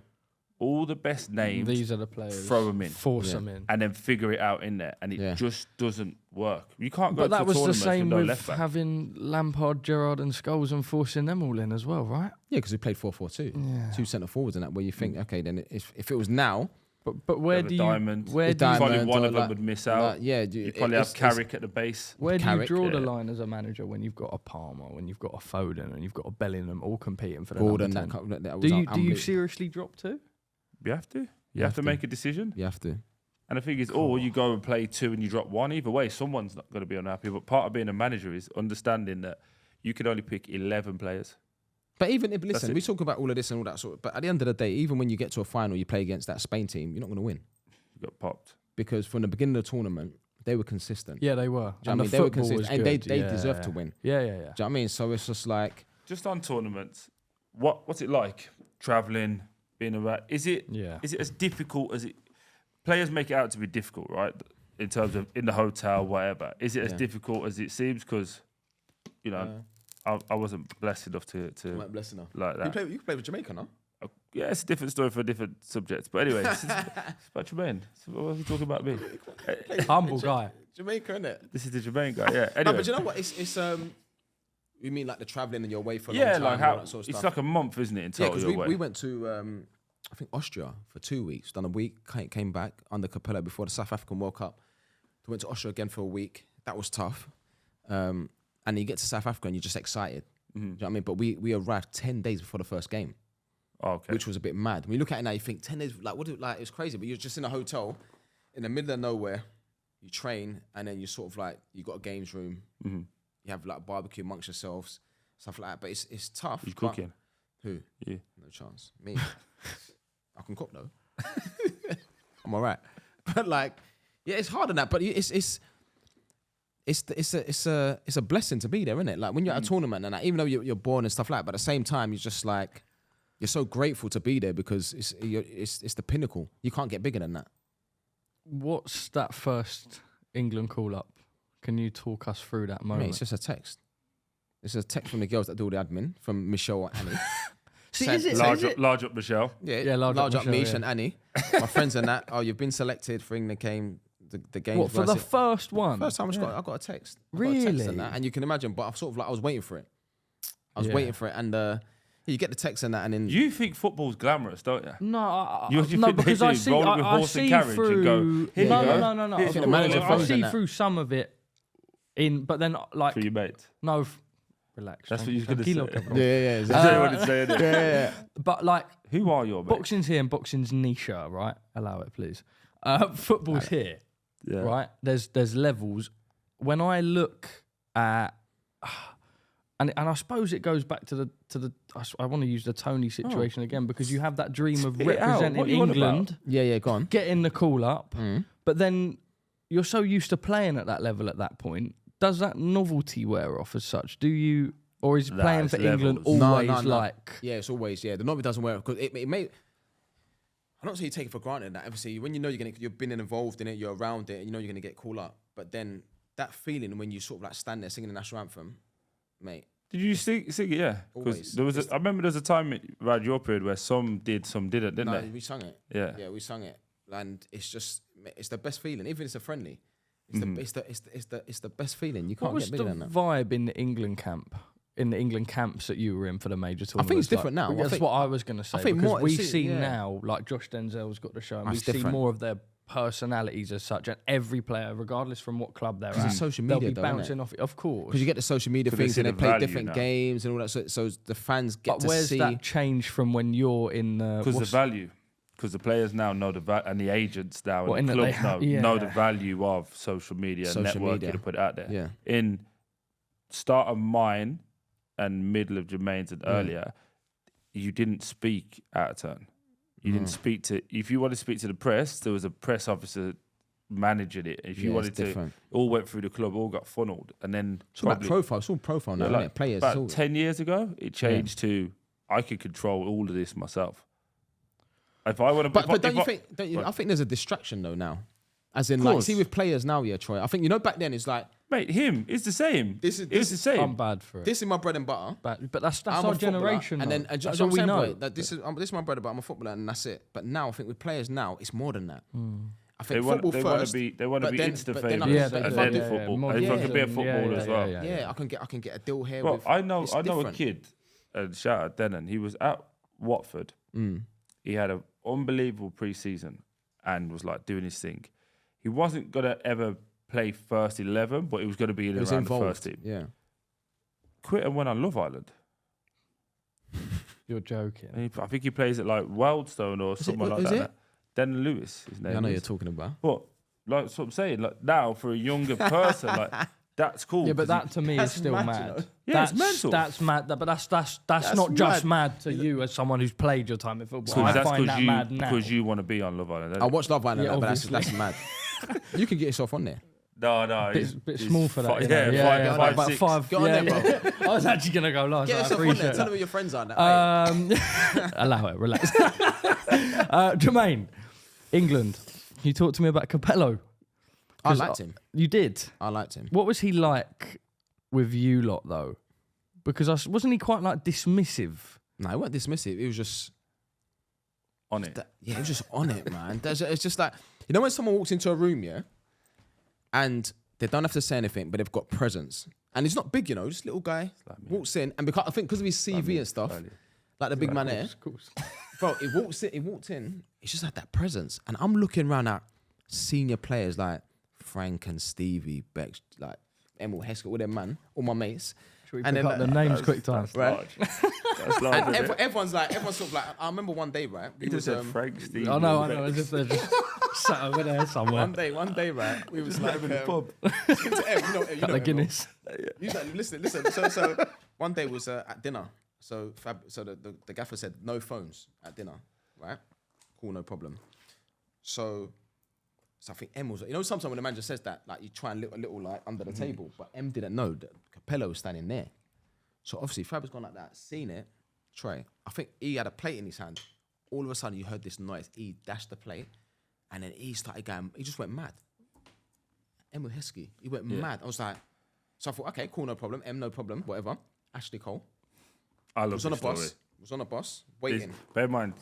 all the best names. These are the players. Throw them in, force them in, and then figure it out in there, and it just doesn't work. You can't go. But that to was the tournaments same with no with left back. having Lampard, Gerrard, and Scholes and forcing them all in as well, right? Yeah, because we played 4-4-2, 2 centre forwards and that. Where you think, okay, then if it was now. But where do you probably one of them would miss out? You probably have Carrick at the base. Where do you draw the line as a manager when you've got a Palmer, when you've got a Foden, and you've got a Bellingham all competing for the number 10? Do you seriously drop 2? You have to. You have to make a decision. You have to. And the thing is, you go and play 2 and you drop 1. Either way, someone's not going to be unhappy. But part of being a manager is understanding that you can only pick 11 players. But even if, listen, we talk about all of this and all that sort. But at the end of the day, even when you get to a final, you play against that Spain team, you're not going to win. You got popped because from the beginning of the tournament, they were consistent. Yeah, they were. And they were consistent, and they deserved to win. Yeah. Do you know what I mean? So it's just like just on tournaments. What's it like traveling, being around? Is it as difficult as it? Players make it out to be difficult, right? In terms of in the hotel, whatever. Is it as difficult as it seems? Because I wasn't blessed enough to weren't blessed enough like that. You play with Jamaica, no? Yeah, it's a different story for a different subject. But anyway, it's about Jermaine. So what are you talking about me? Humble guy. Jamaica, innit? This is the Jermaine guy, yeah. Anyway. No, but you know what? It's you mean like the travelling and you're away for a long time? Like how that sort of it's stuff. like a month, isn't it? In total, because we went to I think Austria for 2 weeks. Done a week, came back under Capello before the South African World Cup. We went to Austria again for a week. That was tough. And you get to South Africa and you're just excited. Do you know what I mean? But we arrived 10 days before the first game. Which was a bit mad. When you look at it now, you think 10 days, like, it was crazy. But you're just in a hotel in the middle of nowhere. You train, and then you sort of like, you got a games room. You have like barbecue amongst yourselves, stuff like that. But it's tough. You cooking? Who? You? No chance. Me. I can cook though. I'm all right. But like, yeah, it's hard on that. But it's a blessing to be there, isn't it? Like when you're at a tournament and that, even though you're born and stuff like that, but at the same time, you're just like, you're so grateful to be there because it's the pinnacle. You can't get bigger than that. What's that first England call up? Can you talk us through that moment? Mate, it's just a text. It's a text from the girls that do all the admin, from Michelle or Annie. Large up Michelle. Yeah, large up Mish and Annie. My friends and that. Oh, you've been selected for England game. The game. What, for the first one? First time I got a text. Really? Got a text and that, and you can imagine, but I was waiting for it. I was waiting for it, and you get the text and that, and then you think football's glamorous, don't you? No, no, because I see through. No. I see that. through some of it, but then like for your mates. No, relax. That's what you're gonna say. Yeah. That's what you want to say. Yeah. But like, who are your mates? Boxing's here and boxing's niche, right? Allow it, please. Football's here, right? There's levels. When I look at, and I suppose it goes back to the. I want to use the Toney situation again because you have that dream of representing England. Yeah, go on. Getting the call up, but then you're so used to playing at that level at that point. Does that novelty wear off as such? Do you, or is playing for England always like? Yeah, it's always the novelty doesn't wear because it may. I don't say you take it for granted that obviously when you know you've been involved in it, you're around it, and you know you're gonna get called up. But then that feeling when you sort of like stand there singing the national anthem, mate. Did you sing it? Yeah, because I remember there was a time around your period where some did, some didn't they? No, we sung it. Yeah, we sung it, and it's the best feeling. Even if it's a friendly, it's the best feeling. You can't get bigger than that. What was the vibe in the England camp? In the England camps that you were in for the major tournament? I think it's different now. That's what I was going to say. I think because more, we see now, like Josh Denzel's got the show, and we see more of their personalities as such, and every player, regardless from what club they're at, it's social they'll media, be though, innit? bouncing off it. Of course. Because you get the social media things and they play different games and all that. So the fans get But to where's see. that change from when you're in the... Because the value. Because the players now know the value, and the agents now and the clubs know the value of social media and networking to put it out there. Yeah. In start of mine and middle of Jermaine's and earlier, you didn't speak out of turn. You didn't speak to... If you wanted to speak to the press, there was a press officer managing it. If you wanted to... It all went through the club, all got funneled. And then... It's all about profile. It's all profile now, isn't it? Players. About 10 years ago, it changed to, I could control all of this myself. If I want to... But don't you think... I think there's a distraction, though, now. As in, like, see with players now, Troy. I think, back then, it's like... Mate, it's the same. It's the same. I'm bad for it. This is my bread and butter. But that's our generation. And then that's all we know. This is my bread and butter. I'm a footballer, and that's it. But now I think with players now, it's more than that. I think football first. They want to be Insta famous, and then football. If I can be a footballer as well. Yeah, I can get a deal here. Well, I know a kid. Shout out Denon. He was at Watford. He had an unbelievable pre-season and was like doing his thing. He wasn't gonna ever play first 11, but he was going to be around the first team. Yeah. Quit and went on Love Island. You're joking. I think he plays at like Wildstone or something like that. Dan Lewis, his name. I know you're talking about. But like that's what I'm saying. Like now, for a younger person, like that's cool. Yeah, but that to me is still mad. Yeah, it's mental. That's mad. But that's not just mad to you as someone who's played your time in football. I find that mad now. Because you want to be on Love Island. I watch Love Island, but that's mad. You can get yourself on there. No, bit small for that. Yeah, 5'6". Get on there, bro. I was actually gonna go last. Get yourself on there. Tell them who your friends are. Allow it. Relax. Jermaine, England. Can you talk to me about Capello? I liked him. You did? I liked him. What was he like with you lot, though? Because wasn't he quite like dismissive? No, he wasn't dismissive. He was just on it. He was just on it, man. It's just like, when someone walks into a room, and they don't have to say anything, but they've got presence. And he's not big, just little guy. Walks in, and I think because of his CV and stuff, like the big man there, bro, he walked in, he's just had that presence. And I'm looking around at senior players like Frank and Stevie, Beck, like Emil Heskett, all them man, all my mates. Should we pick up the names quick time? Right. That's large, and everyone's sort of like, I remember one day, right? He just said Frank, Stevie. I know, as if they're just sat over there somewhere. One day, right? We was like in the pub. You know the Guinness. Listen. So one day was at dinner. So the gaffer said no phones at dinner, right? Cool, no problem. So I think M was, sometimes when the manager says that, like you try and a little like under the table, but M didn't know that Capello was standing there. So obviously Fab has gone like that, seen it. Trey, I think he had a plate in his hand. All of a sudden you heard this noise. He dashed the plate, and then he started going. He just went mad. Emil Heskey, he went mad. I was like, so I thought, okay, cool, no problem. M, no problem, whatever. Ashley Cole. I love was on a bus. Was on a bus waiting. Bear in mind,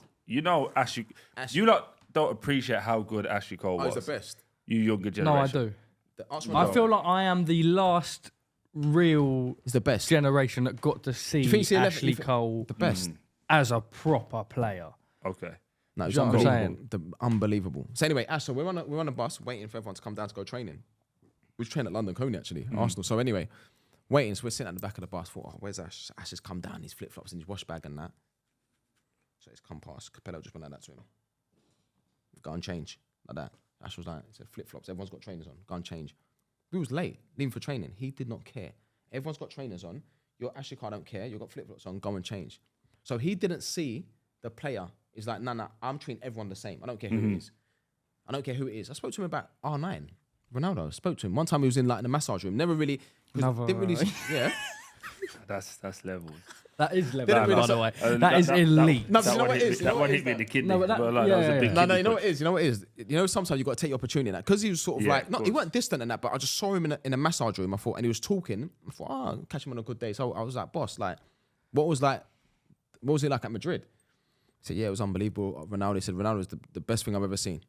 Ashley. You lot don't appreciate how good Ashley Cole was. He's the best. You younger generation. No, I do. I feel like I am the last real He's the best generation that got to see Ashley Cole the best as a proper player. Okay. No, it's unbelievable. So anyway, Ash, so we're on a bus waiting for everyone to come down to go training. We train at London Coney actually, Arsenal. So anyway, waiting. So we're sitting at the back of the bus. Thought, where's Ash? Ash has come down. His flip flops and his wash bag and that. So he's come past. Capello just went like that to him. Go and change like that. Ash was like, he said flip flops. Everyone's got trainers on. Go and change. We was late, leaving for training. He did not care. Everyone's got trainers on. Your Ashley Cole don't care. You've got flip flops on. Go and change. So he didn't see the player. He's like, nah, I'm treating everyone the same. I don't care who it is. I don't care who it is. I spoke to him about R9. Ronaldo. I spoke to him. One time he was in like in the massage room. Never really, didn't really, yeah. That's levels. That is level, by the way. That is elite. No, but you know what it is? That one hit me in the kidney. No, but that was a big No, you know what it is? You know what it is? Sometimes you got to take your opportunity in that. Because he was sort of like, he wasn't distant in that, but I just saw him in a massage room, I thought, and he was talking. I thought, I'll catch him on a good day. So I was like, boss, like, what was it like at Madrid? He said, yeah, it was unbelievable. Ronaldo, he said, Ronaldo was the best thing I've ever seen.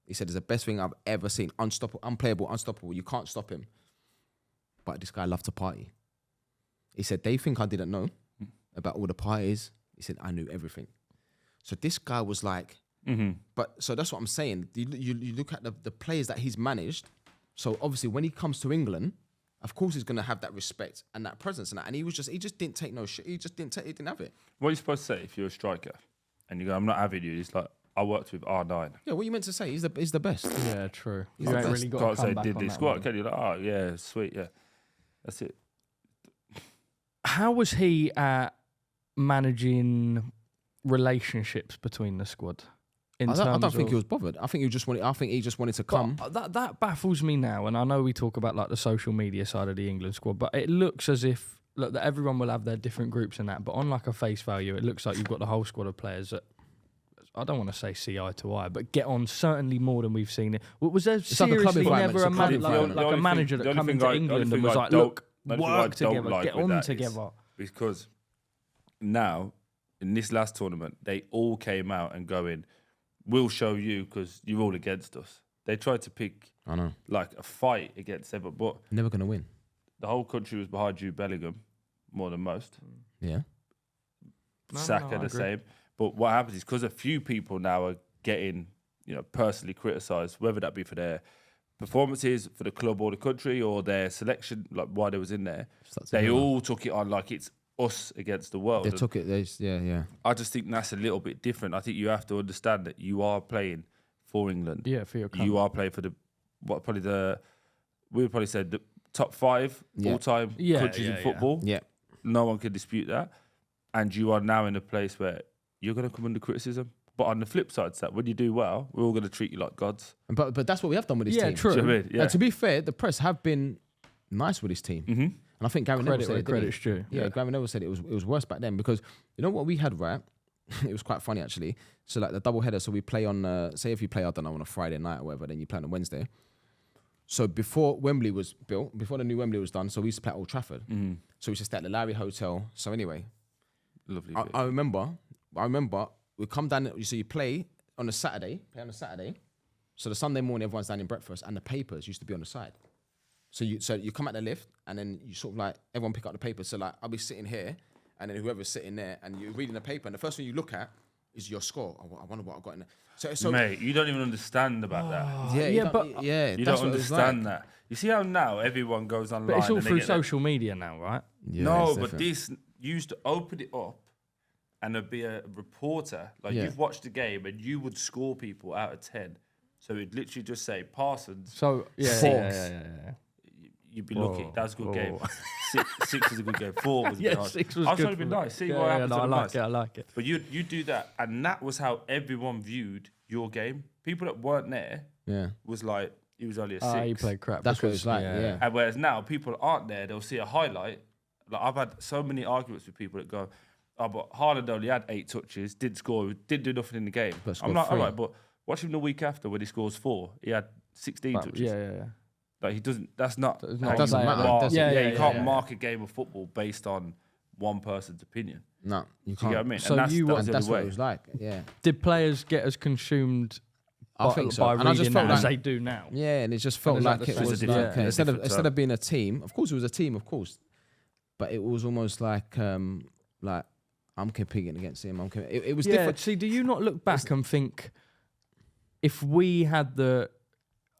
He said, it's the best thing I've ever seen. Unstoppable, unplayable, unstoppable. You can't stop him. But this guy loved to party. He said, they think I didn't know about all the parties. He said, I knew everything. So this guy was like But so that's what I'm saying. You look at the players that he's managed. So obviously when he comes to England, of course he's going to have that respect and that presence and that. And he just didn't take no shit. He didn't have it. What are you supposed to say if you're a striker and you go, I'm not having you? It's like, I worked with R9. Yeah, what you meant to say? He's the best. Yeah, true. He's You the ain't best. really got Can't to come say back did on this that squat, one. can you? Like, oh, yeah, sweet, yeah. That's it. How was he at managing relationships between the squad? I don't think he was bothered. I think he just wanted to come. That baffles me now, and I know we talk about like the social media side of the England squad, but it looks as if that everyone will have their different groups and that. But on like a face value, it looks like you've got the whole squad of players that I don't want to say see eye to eye, but get on certainly more than we've seen it. Was there seriously never a manager that come into England and was like, look, work together, get on together? Because now in this last tournament, they all came out and going, we'll show you because you're all against us. They tried to pick like a fight against them, but never going to win. The whole country was behind Jude Bellingham more than most. Yeah. Saka the same. But what happens is because a few people now are getting, personally criticised, whether that be for their performances for the club or the country or their selection, like why they was in there, they all took it on like it's us against the world. They took it. Yeah. I just think that's a little bit different. I think you have to understand that you are playing for England. Yeah, for your country. You are playing for we would probably say the top 5 all-time countries in football. Yeah. No one can dispute that. And you are now in a place where you're going to come under criticism. But on the flip side, that when you do well, we're all going to treat you like gods. But that's what we have done with this team. True. Do you know what I mean? Yeah. And to be fair, the press have been nice with this team. Mm-hmm. And I think Gareth Neville said it. Credit's due. Yeah, Gareth Neville said it was worse back then because you know what we had, right? It was quite funny actually. So like the double header, so we play on say if you play, I don't know, on a Friday night or whatever, then you play on a Wednesday. So before Wembley was built, before the new Wembley was done, so we used to play at Old Trafford. Mm-hmm. So we used to stay at the Lowry Hotel. So anyway, lovely. I remember we come down. So you play on a Saturday. So the Sunday morning, everyone's down in breakfast, and the papers used to be on the side. So you come out the lift, and then you sort of like everyone pick up the papers. So like I'll be sitting here, and then whoever's sitting there, and you're reading the paper, and the first thing you look at is your score. I wonder what I got in there. So mate, you don't even understand about that. You don't understand that. You see how now everyone goes online. But it's all through social media now, right? Yeah, no, but this used to open it up, and there'd be a reporter. Like you've watched the game, and you would score people out of 10. So it'd literally just say Parsons. So yeah. You'd be lucky. That was a good game. Six was a good game. 4 was a bit hard. 6 was I was good. trying to be nice. See what happens. I like it. But you do that, and that was how everyone viewed your game. People that weren't there was like, he was only a 6. He played crap. That's what it's like, yeah. And whereas now, people aren't there. They'll see a highlight. Like I've had so many arguments with people that go, oh, but Haaland only had 8 touches, didn't score, didn't do nothing in the game. I'm like, all right, but watch him the week after when he scores 4. He had 16 touches. Yeah. Like he doesn't. That's not. It doesn't matter. You can't mark a game of football based on one person's opinion. No, you Do can't. you get what I mean? So that's what it was like. Yeah. Did players get as consumed I think so. by And I just reading felt as like, they do now? Yeah, and it just felt like it was like instead of being a team. Of course, it was a team, of course, but it was almost like I'm competing against him. It was different. See, do you not look back and think if we had the,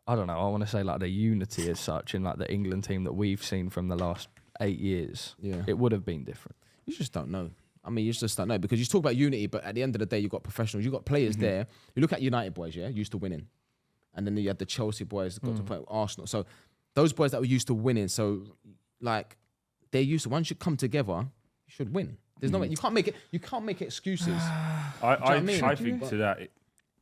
I don't know, I want to say like the unity as such in like the England team that we've seen from the last 8 years, it would have been different. You just don't know. I mean, you just don't know because you talk about unity, but at the end of the day, you've got professionals, you've got players there. You look at United boys, used to winning. And then you had the Chelsea boys that got to play with Arsenal. So those boys that were used to winning, so like they're used to, once you come together, you should win. There's no way, you can't make excuses. I think to that,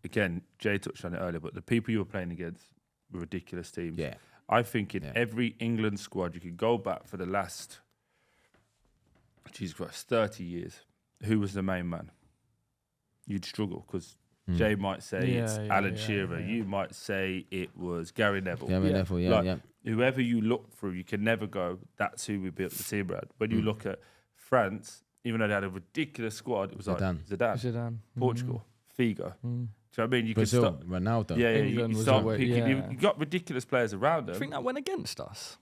again, Jay touched on it earlier, but the people you were playing against were ridiculous teams. Yeah. I think in every England squad, you could go back for the last, 30 years, who was the main man? You'd struggle because Jay might say it's Alan Shearer. Yeah. You might say it was Gary Neville. Whoever you look through, you can never go, that's who we built the team around. When you look at France, even though they had a ridiculous squad, it was Zidane. Portugal, Figo. Do you know what I mean? You Brazil, could Ronaldo. You start picking. You got ridiculous players around them. I think that went against us.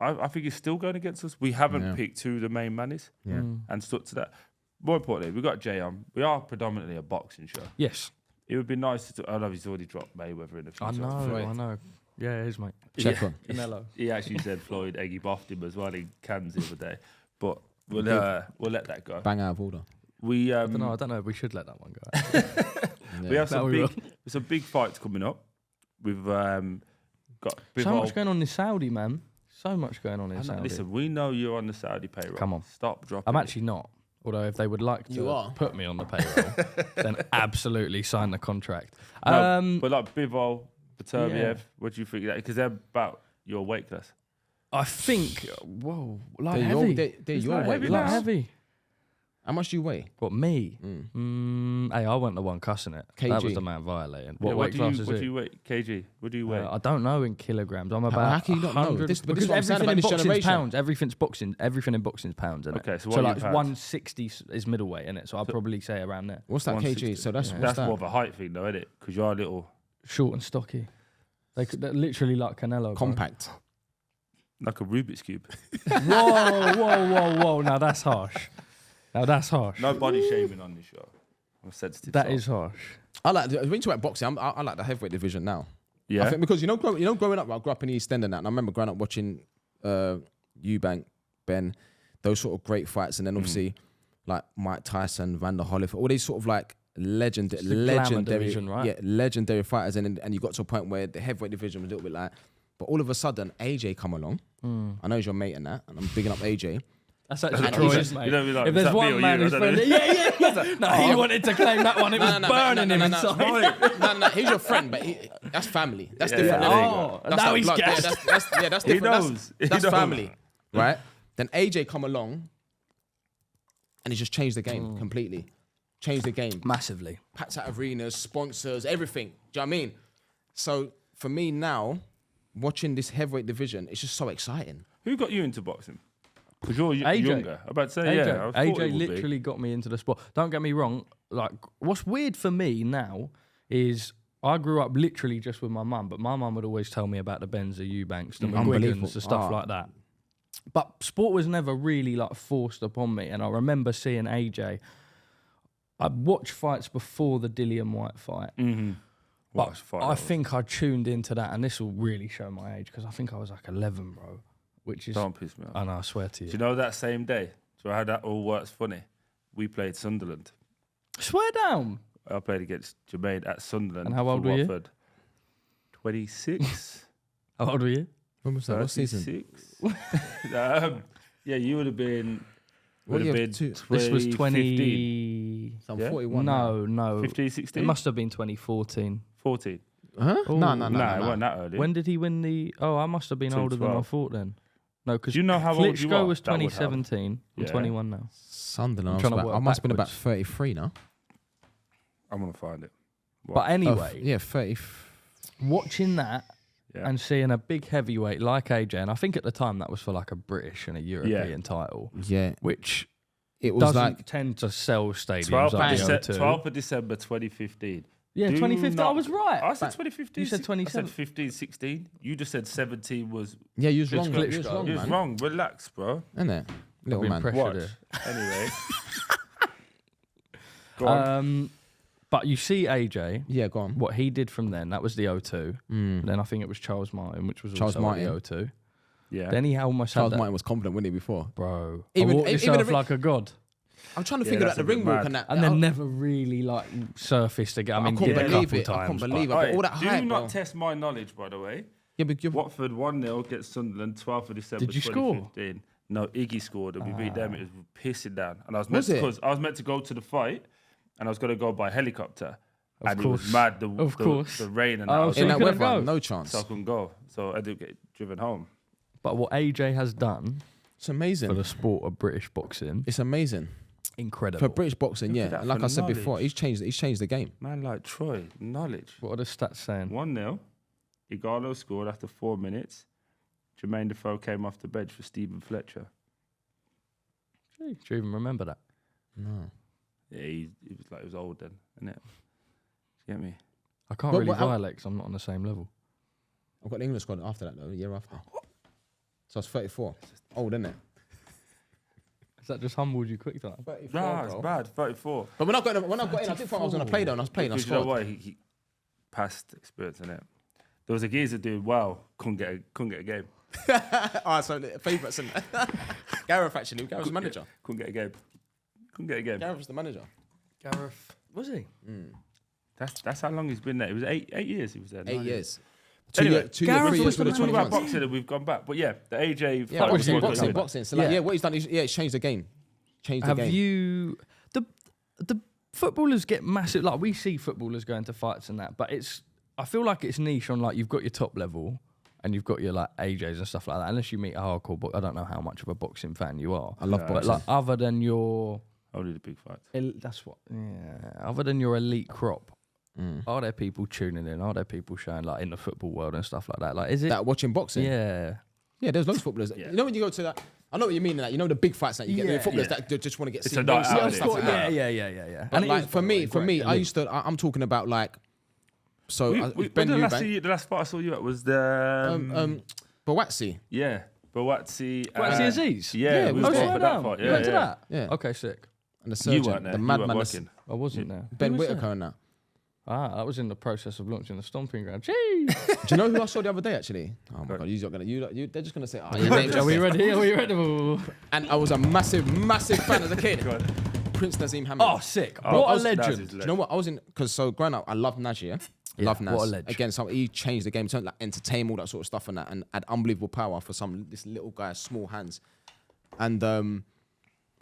I think it's still going against us. We haven't picked who the main man is and stuck to that. More importantly, we've got Jay on. We are predominantly a boxing show. Yes. It would be nice to. I know he's already dropped Mayweather in the future. I know. Yeah, it is, mate. Check on. Canelo. He actually said Floyd Eggy buffed him as well in Cannes the other day. But we'll let that go. Bang out of order. We I don't know if we should let that one go. We have some big fights coming up. We've got so much going on in Saudi, man. So much going on in Saudi. Listen, we know you're on the Saudi payroll. Come on. Stop dropping. I'm actually not. Although if they would like to put me on the payroll, then absolutely sign the contract. No, but like Bivol, Beterbiev, what do you think? Because they're about your weight class. I think, whoa, like They're heavy. They're your weight Like class. heavy. How much do you weigh? What, me? Hey, I wasn't the one cussing it. KG. That was the man violating. What weight class is what it? do you weigh? KG? What do you weigh? I don't know in kilograms. I'm about How can you not know? 100. This Because is what I'm saying everything about in this boxing's generation. pounds. Everything in boxing's pounds, isn't Okay, it? so what are like you pounds? 160 is middleweight, in it. So I'll probably say around there. What's that 160. kg? So that's what's That's that? more of a height thing, though, isn't it? Because you're a little Short and stocky. They're literally like Canelo. bro. Compact. like a Rubik's cube. Whoa. Now that's harsh. No body shaming on this show. I'm sensitive. That is harsh. I like when you talk about boxing. I like the heavyweight division now. Yeah. I think because growing up, I grew up in the East End and that, and I remember growing up watching Eubank, Ben, those sort of great fights, and then obviously like Mike Tyson, Vander Holyfield, all these sort of like legendary division, right? Yeah, legendary fighters, and you got to a point where the heavyweight division was a little bit like, but all of a sudden AJ come along. I know he's your mate and that, and I'm bigging up AJ. That's actually And Troy's, he's- mate. you know, like, If is there's that me one or man you? who's I don't friendly, know. No, he wanted to claim that one. It was burning him inside. No, he's your friend, but that's family. That's different. Yeah, There you yeah. go. Oh, That's now like he's blood. gassed. That's He different. knows. He That's knows. family, right? Then AJ come along, and he just changed the game completely. Changed the game. Massively. Packed out arenas, sponsors, everything. Do you know what I mean? So for me now, watching this heavyweight division, it's just so exciting. Who got you into boxing? Because you're AJ. younger. I'm about to say, yeah. I thought it AJ would be. literally got me into the sport. Don't get me wrong. Like, what's weird for me now is I grew up literally just with my mum, but my mum would always tell me about the Benza Eubanks, the Unbelievable. McGuigans, the stuff like that. But sport was never really like forced upon me, and I remember seeing AJ. I'd watch fights before the Dillian White fight. But I think I tuned into that, and this will really show my age because I think I was like 11, bro. Which is, Don't piss me off. I know, I swear to you. Do you know that same day? So how that all works funny? We played Sunderland. Swear down. I played against Jermain at Sunderland. And how old for were you? Watford. 26. How old were you? When was that? What season? 36. Yeah, you would have been. What Would year? have been Two- This was 15. 20. So I'm Yeah? 41 now. No. 15, 16? It must have been 2014. 14. Huh? Oh, No. Nah, it wasn't that early. When did he win the? Oh, I must have been older than I 212. thought then. No, because Do you know how old you are? was That would help. 2017. I'm Yeah. 21 now. Sunderland. I'm trying to I work must have been about backwards. 33 now. I'm going to find it. But anyway, Yeah, 30. watching that Yeah. and seeing a big heavyweight like AJ, and I think at the time that was for like a British and a European title, Yeah. which It was doesn't like tend to sell stadiums 12th like the of, O2. 12th of December 2015. Yeah, Do 2015. I not- was right. I said 2015. You said I 27. said 15, 16. You just said 17 was. yeah, you was Just wrong. glitched You was up. wrong, You was man. wrong. Relax, bro. Isn't it? Little been man. pressured Watch. here. Anyway. Go on. But you see AJ, Yeah, go on. what he did from then, that was the O2. Then I think it was Charles Martin, which was Charles also Martin. the O2. Yeah. Then he almost Charles had that. Martin was confident, wasn't he, before? Bro, Even- I walked even yourself the- like a god. I'm trying to Yeah, figure out that's the a bit ring walk mad. and that. And then never really like surfaced again. I mean, couldn't did a believe couple it. I couldn't times, believe but- it. Alright, all that do hype, not bro. test my knowledge, by the way. Yeah, but you're Watford 1-0 against Sunderland, 12th of December Did you score? 2015. No, Iggy scored and we beat them. It was pissing down. And I was Was meant it? because I was meant to go to the fight and I was going to go by helicopter. And it course. was mad, Of course. the rain and Oh, that. I was so in you that couldn't weather, go? no chance. so I couldn't go. So I didn't get driven home. But what AJ has done It's for amazing. the sport of British boxing, It's amazing incrable. for British boxing. Look at Yeah, that and like for I said knowledge. before, he's changed the game. Man like Troy, knowledge. What are the stats saying? 1-0. Igalo scored after 4 minutes. Jermaine Defoe came off the bench for Stephen Fletcher. Gee, do you even remember that? No. Yeah, he was old then, innit? You get me? I can't But really what- violate because I'm not on the same level. I've got the England squad after that though, a year after. So I was 34. Old, isn't it? that just humbled you quick time? Nah, it's bad. 34. But when I got in, I didn't think I was going to play though. And I was playing. I Because you know scored. why? He past experience in it. There was a geezer doing well, couldn't get a game. So favourites and Gareth actually. Gareth was the manager. Couldn't get a game. Gareth was the manager. Gareth, was he? That's how long he's been there. It was 8 years he was there. 8 years. Anyway, 2 Gareth years, was 3 years, the We're talking about 20 months. boxing and we've gone back. But yeah, the AJ Yeah, fight was boxing. So like, what he's done, he's changed the game. Have you the footballers get massive? Like we see footballers going to fights and that, but I feel like it's niche on like you've got your top level and you've got your like AJs and stuff like that. Unless you meet a hardcore, I don't know how much of a boxing fan you are. I love boxing. But like other than your only the big fights. that's what. Yeah. Other than your elite crop. Are there people tuning in? Are there people showing like in the football world and stuff like that? Like, is it that watching boxing? Yeah, there's loads of footballers. Yeah. You know when you go to that, I know what you mean. That you know the big fights that you get. The footballers that just want to get It's seen. a night out, Stuff like that. yeah. But And like for me, I used to. I'm talking about like. So Ben Eubank, the last fight I saw you at was the Bawatsi. yeah, Bawatsi. Bawatsi Aziz? Yeah, we was was there. going for that fight. You went to that? Yeah. Okay, sick. And the You surgeon, weren't there. the You madman, weren't working. I wasn't there. Ben Who was Whitaker there? and that. I was in the process of launching the Stomping Ground. Jeez. Do you know who I saw the other day actually? Oh my god, you're not gonna. They're just gonna say, oh, your name's Are we ready? Are we ready? And I was a massive fan as a kid. Prince Nazim Hamid. Oh, sick. What a legend. Do you know what? I was in because growing up, I loved Naz. Yeah, love Naz. what a legend. Again, so he changed the game, turned like entertainment, all that sort of stuff, and that, and had unbelievable power for this little guy, small hands. And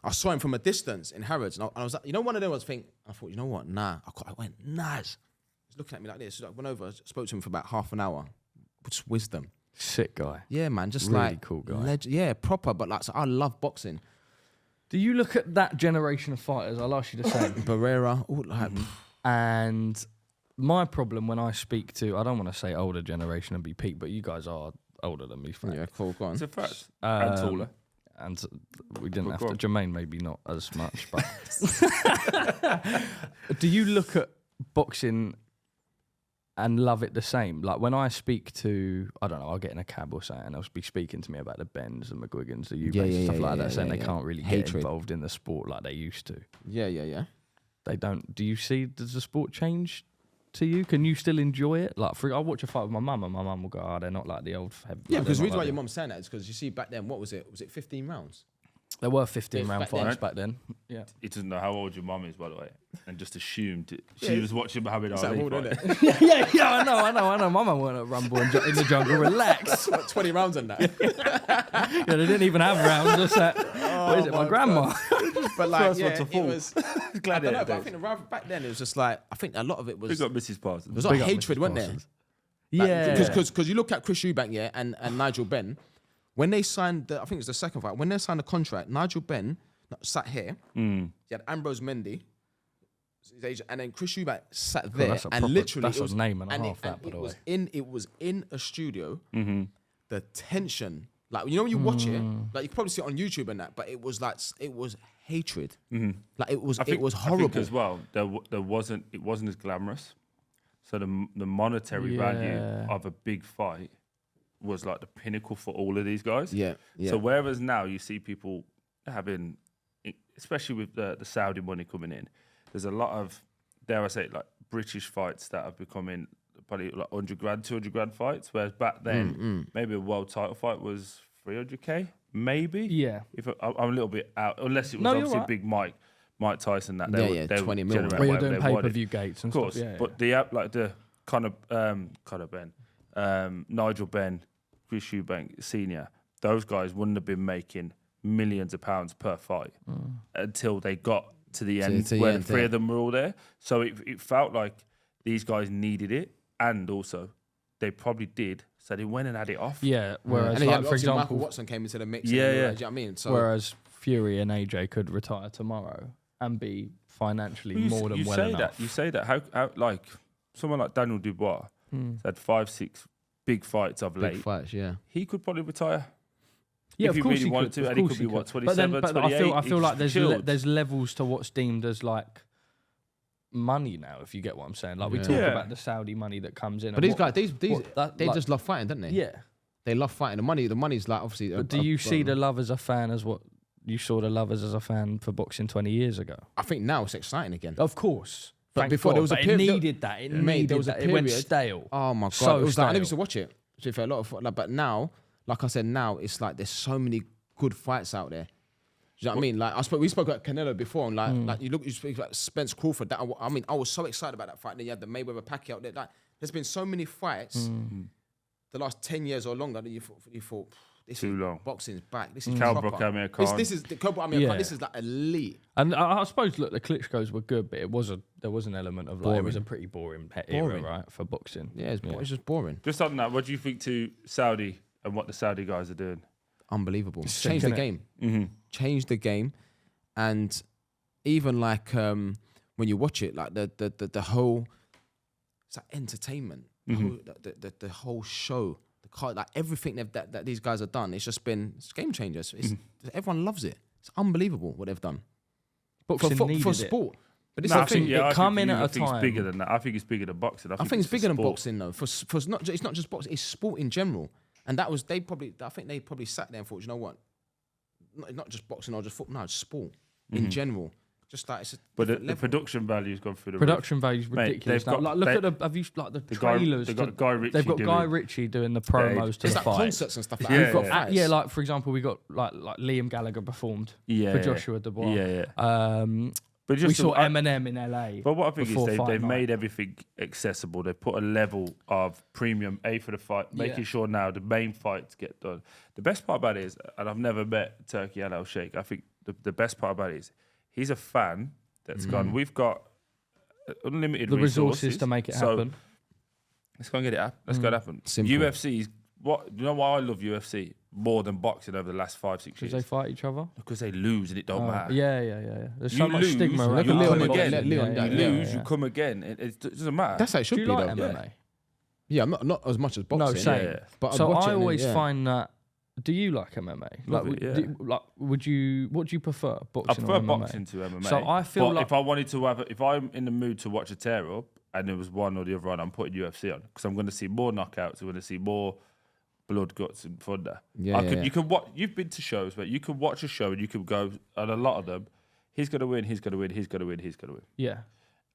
I saw him from a distance in Harrods, and I was like, you know, one of them was thinking, I thought, you know what? Nah, I went Naz. He's looking at me like this. So I went over, spoke to him for about half an hour, just wisdom. Sick guy. Yeah, man, just Really like cool guy. yeah, proper. But like, so I love boxing. Do you look at that generation of fighters? I'll ask you the same. Barrera, all like. And my problem when I speak to, I don't want to say older generation and be peak, but you guys are older than me, Frank. Yeah, cool. Go on. It's a fact. And taller. And we didn't have to. go on. Jermaine maybe not as much, but do you look at boxing and love it the same? Like when I speak to, I don't know, I'll get in a cab or something, and they'll be speaking to me about the Bens and McGuigans, the Eubanks and stuff like that, saying they can't really get involved in the sport like they used to. Yeah. They don't. Do you see? Does the sport change to you? Can you still enjoy it? Like, I watch a fight with my mum, and my mum will go, "Oh, they're not like the old." Yeah, because the reason why your mum's saying that is because you see back then, what was it? Was it 15 rounds? There were 15-round back then. fights back then. Yeah. He doesn't know how old your mum is, by the way, and just assumed she was watching Muhammad Ali. Old, isn't fight. it? yeah. I know. My mum went at Rumble in the jungle. Relax. 20 rounds on that. Yeah, they didn't even have rounds. Just that. What is it? My grandma. But like, First one to fall. it was. I don't know, but I think back then it was just like, I think a lot of it was. We got Mrs. Parsons. It was like hatred, wasn't there? Yeah. Because you look at Chris Eubank, yeah, and Nigel Benn, when they signed, I think it was the second fight, when they signed the contract, Nigel Benn sat here, he had Ambrose Mendy, and then Chris Eubank sat there, that's a and proper- literally that's it a was name and a half, that, by the way. It was in a studio, the tension, like, you know when you watch it, like you can probably see it on YouTube and that, but it was like, it was hatred, like it was horrible. I think as well, it wasn't as glamorous. So the monetary value of a big fight was like the pinnacle for all of these guys. Yeah. So whereas now you see people having, especially with the Saudi money coming in, there's a lot of, dare I say, like British fights that have becoming probably like 100 grand, 200 grand fights. Whereas back then, maybe a world title fight was 300k, maybe. Yeah. If I'm a little bit out, unless it was No, you're obviously right. big Mike Tyson that Yeah, they 20 would mil. generate Where you're whatever doing they wanted. pay-per-view gates and Of course, stuff. Yeah, but the Conor Ben, Nigel Benn, Chris Eubank Senior, those guys wouldn't have been making millions of pounds per fight until they got to the end where the three of them were all there. So it felt like these guys needed it, and also they probably did. So they went and had it off. Yeah. Whereas, And like, for Michael example, Watson came into the mix. Yeah, and yeah. do you know what I mean? So whereas Fury and AJ could retire tomorrow and be financially more than well enough. You say that. How like someone like Daniel Dubois had 5-6 big fights of late. big fights, yeah. He could probably retire. Yeah, if of he course really he wanted could. to, Of and he course could be what, could. 27, but 28. I feel like chilled. there's levels to what's deemed as like money now, if you get what I'm saying. Like we talk Yeah. about the Saudi money that comes in. But and these guys, they like- just love fighting, don't they? Yeah. They love fighting. The money's like obviously. But do you see the love as a fan as what you saw the lovers as a fan for boxing 20 years ago. I think now it's exciting again. Of course. But Thank before God, there was a but period. it needed that. It needed there was a that. period. It went stale. Oh my God. So it was like, I never stale. used to watch it. To be fair, a lot of like, but now, like I said, now it's like there's so many good fights out there. Do you know what I mean? Like we spoke about Canelo before, and like you speak about Spence Crawford. That I mean, I was so excited about that fight. Then you had the Mayweather Pacquiao out there. Like, there's been so many fights the last 10 years or longer that you thought this Too is long. boxing's back. This is Cowboy proper. Amir Khan. This is the Cowboy Amir Khan. This is like elite. And I suppose, look, the Klitschko's were good, but there was an element of like, it was a pretty boring era, right, for boxing. Yeah, it's just boring. Just on that, what do you think to Saudi and what the Saudi guys are doing? Unbelievable. Sick, Change the innit? game. Mm-hmm. Change the game, and even like when you watch it, like the whole, it's like entertainment. The whole show, the car, like everything that these guys have done, it's game changers. Everyone loves it. It's unbelievable what they've done Boxing needed for it. sport. But this No, is I the thing. think, yeah, it come in at a I think time. it's bigger than that. I think it's bigger than boxing. I think it's bigger than sport. boxing though. For it's not just boxing. It's sport in general. And that was I think they probably sat there and thought, you know what? Not just boxing or just football. No, it's sport in general. Just like it's a But the different level. production value's gone through the Production value's Mate, ridiculous. they've now. got- Like, look they- at have you like the guy- trailers? they've got to- Guy Ritchie They've got Guy doing- Ritchie doing the promos to It's the like fight. concerts and stuff like Yeah, that. We've got fights. Yeah, like for example, we got like Liam Gallagher performed Yeah, for yeah. Joshua Dubois. Yeah. But We just saw Eminem in LA. But what I think is before fight they've night. made everything accessible. They've put a level of premium for the fight, making sure now the main fights get done. The best part about it is, and I've never met Turkey Al Sheikh, I think the best part about it is he's a fan that's gone, we've got unlimited the resources to make it so happen. let's go and get it happen. Let's go and happen. Simple. UFC's, you know why I love UFC more than boxing over the last 5-6 Because years? they fight each other. Because they lose and it don't matter. Yeah. There's You so much lose, stigma you around come it. again. Leon, You yeah. lose, you come again. It doesn't matter. That's how it should Do you be like though. MMA? Yeah, not as much as boxing. No, same. Yeah. But So I'd watch I like, always find that. Do you like MMA? Love Like, it, yeah. what do you prefer? I Boxing prefer or MMA? boxing to MMA. So I feel but like if I wanted to if I'm in the mood to watch a tear up and there was one or the other one, I'm putting UFC on because I'm going to see more knockouts. I'm going to see more blood, guts, and thunder. Yeah, yeah. You can watch. You've been to shows where you can watch a show and you can go, and a lot of them, he's going to win. He's going to win. He's going to win. He's going to win. Yeah.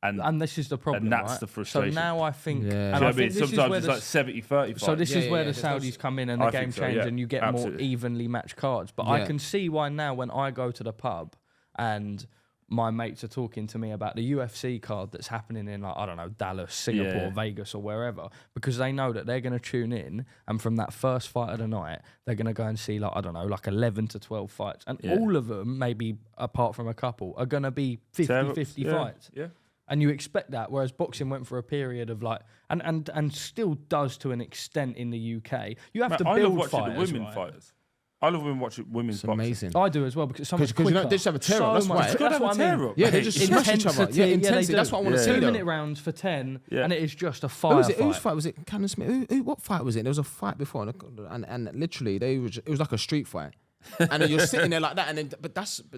And And this is the problem, that's right? the frustration. So now I think, Yeah. do you and know I what I mean? think this is Sometimes where it's the like 70-30 So fight. this Yeah, is where yeah, the yeah, Saudis come in and the I game think so, change yeah. and you get Absolutely. more evenly matched cards. But I Yeah. can see why now when I go to the pub and my mates are talking to me about the UFC card that's happening in, like, I don't know, Dallas, Singapore, Yeah. Vegas or wherever, because they know that they're going to tune in and from that first fight of the night, they're going to go and see, like, I don't know, like 11 to 12 fights. And Yeah. all of them, maybe apart from a couple, are going to be 50-50 Yeah, fights. Yeah. And you expect that, whereas boxing went for a period of like, and still does to an extent in the UK. You have Mate, to I build love watching fighters, the women right? fighters. I love watching women's It's boxing. amazing. I do as well because it's so much Because you quicker. know, they just have a tear up, that's much why. quicker. They That's have a what I mean. tear up. Yeah, they just smash each other. Intensity, Yeah, they intensity. do. That's what I want to Yeah. see. 2-minute Though. rounds for 10, Yeah. and it is just a Who fire was it? fight. Whose fight was it? Cannon Smith. What fight was it? There was a fight before, and literally it was like a street fight, and then you're sitting there like that, and then but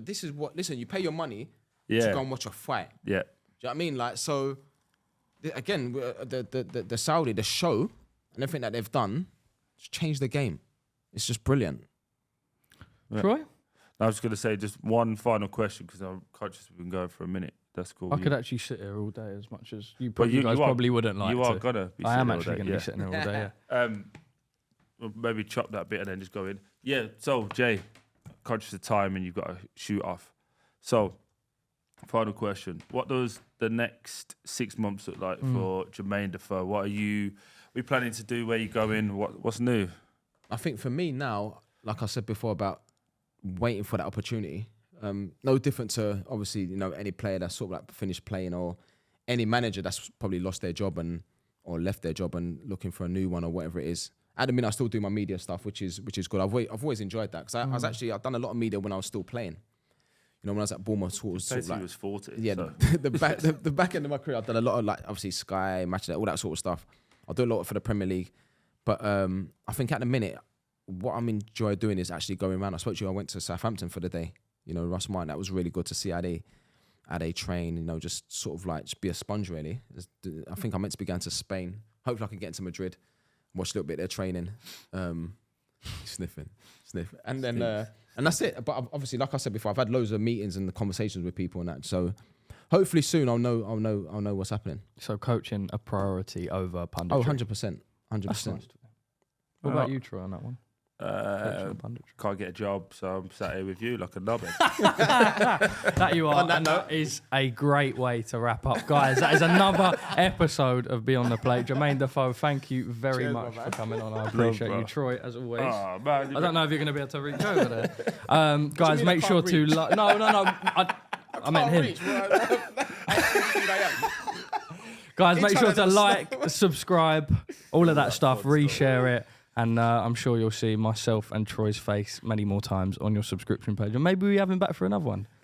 this is what. Listen, you pay your money to Yeah. go and watch a fight. Yeah. Do you know what I mean? Like so, again, the Saudi, the show, and everything that they've done, just changed the game. It's just brilliant. Troy, I was going to say just one final question because I'm conscious we've been going for a minute. That's cool. I could actually sit here all day as much as you, But you guys you are- probably wouldn't like you to. are gonna. Be I am sitting all actually day, going to yeah. be sitting here all day. Yeah. Well, maybe chop that bit and then just go in. Yeah. So Jay, conscious of time and you've got to shoot off. So, final question: what does the next 6 months look like for Jermaine Defoe? What are you planning to do? Where you going? What's new? I think for me now, like I said before about waiting for that opportunity, no different to obviously any player that's sort of like finished playing or any manager that's probably lost their job or left their job and looking for a new one or whatever it is. At the minute, I still do my media stuff, which is good. I've always enjoyed that because I've done a lot of media when I was still playing. When I was at Bournemouth, sort of Basically, like he was 40. yeah, So. the back end of my career, I've done a lot of like obviously Sky, Match, all that sort of stuff. I'll do a lot for the Premier League, but I think at the minute, what I'm enjoy doing is actually going around. I spoke to you. I went to Southampton for the day. Russ Martin. That was really good to see how they train. Just sort of like just be a sponge really. I think I'm meant to be going to Spain. Hopefully, I can get into Madrid, watch a little bit of their training. sniffing. And then, and that's it. But obviously, like I said before, I've had loads of meetings and conversations with people and that. So hopefully soon I'll know what's happening. So coaching a priority over punditry. Oh, 100%. 100%. Nice. What about you, Troy, on that one? Can't get a job, so I'm sat here with you like a knobhead. That you are, and that is a great way to wrap up, guys. That is another episode of Beyond the Plate. Jermaine Defoe, thank you very much for coming on. I appreciate you, Troy, as always. Oh, man, I don't know if you're going to be able to reach over there. Guys, make sure to like. No. I meant him. Guys, make sure to like, subscribe, all of that stuff, reshare it. And I'm sure you'll see myself and Troy's face many more times on your subscription page. And maybe we have him back for another one.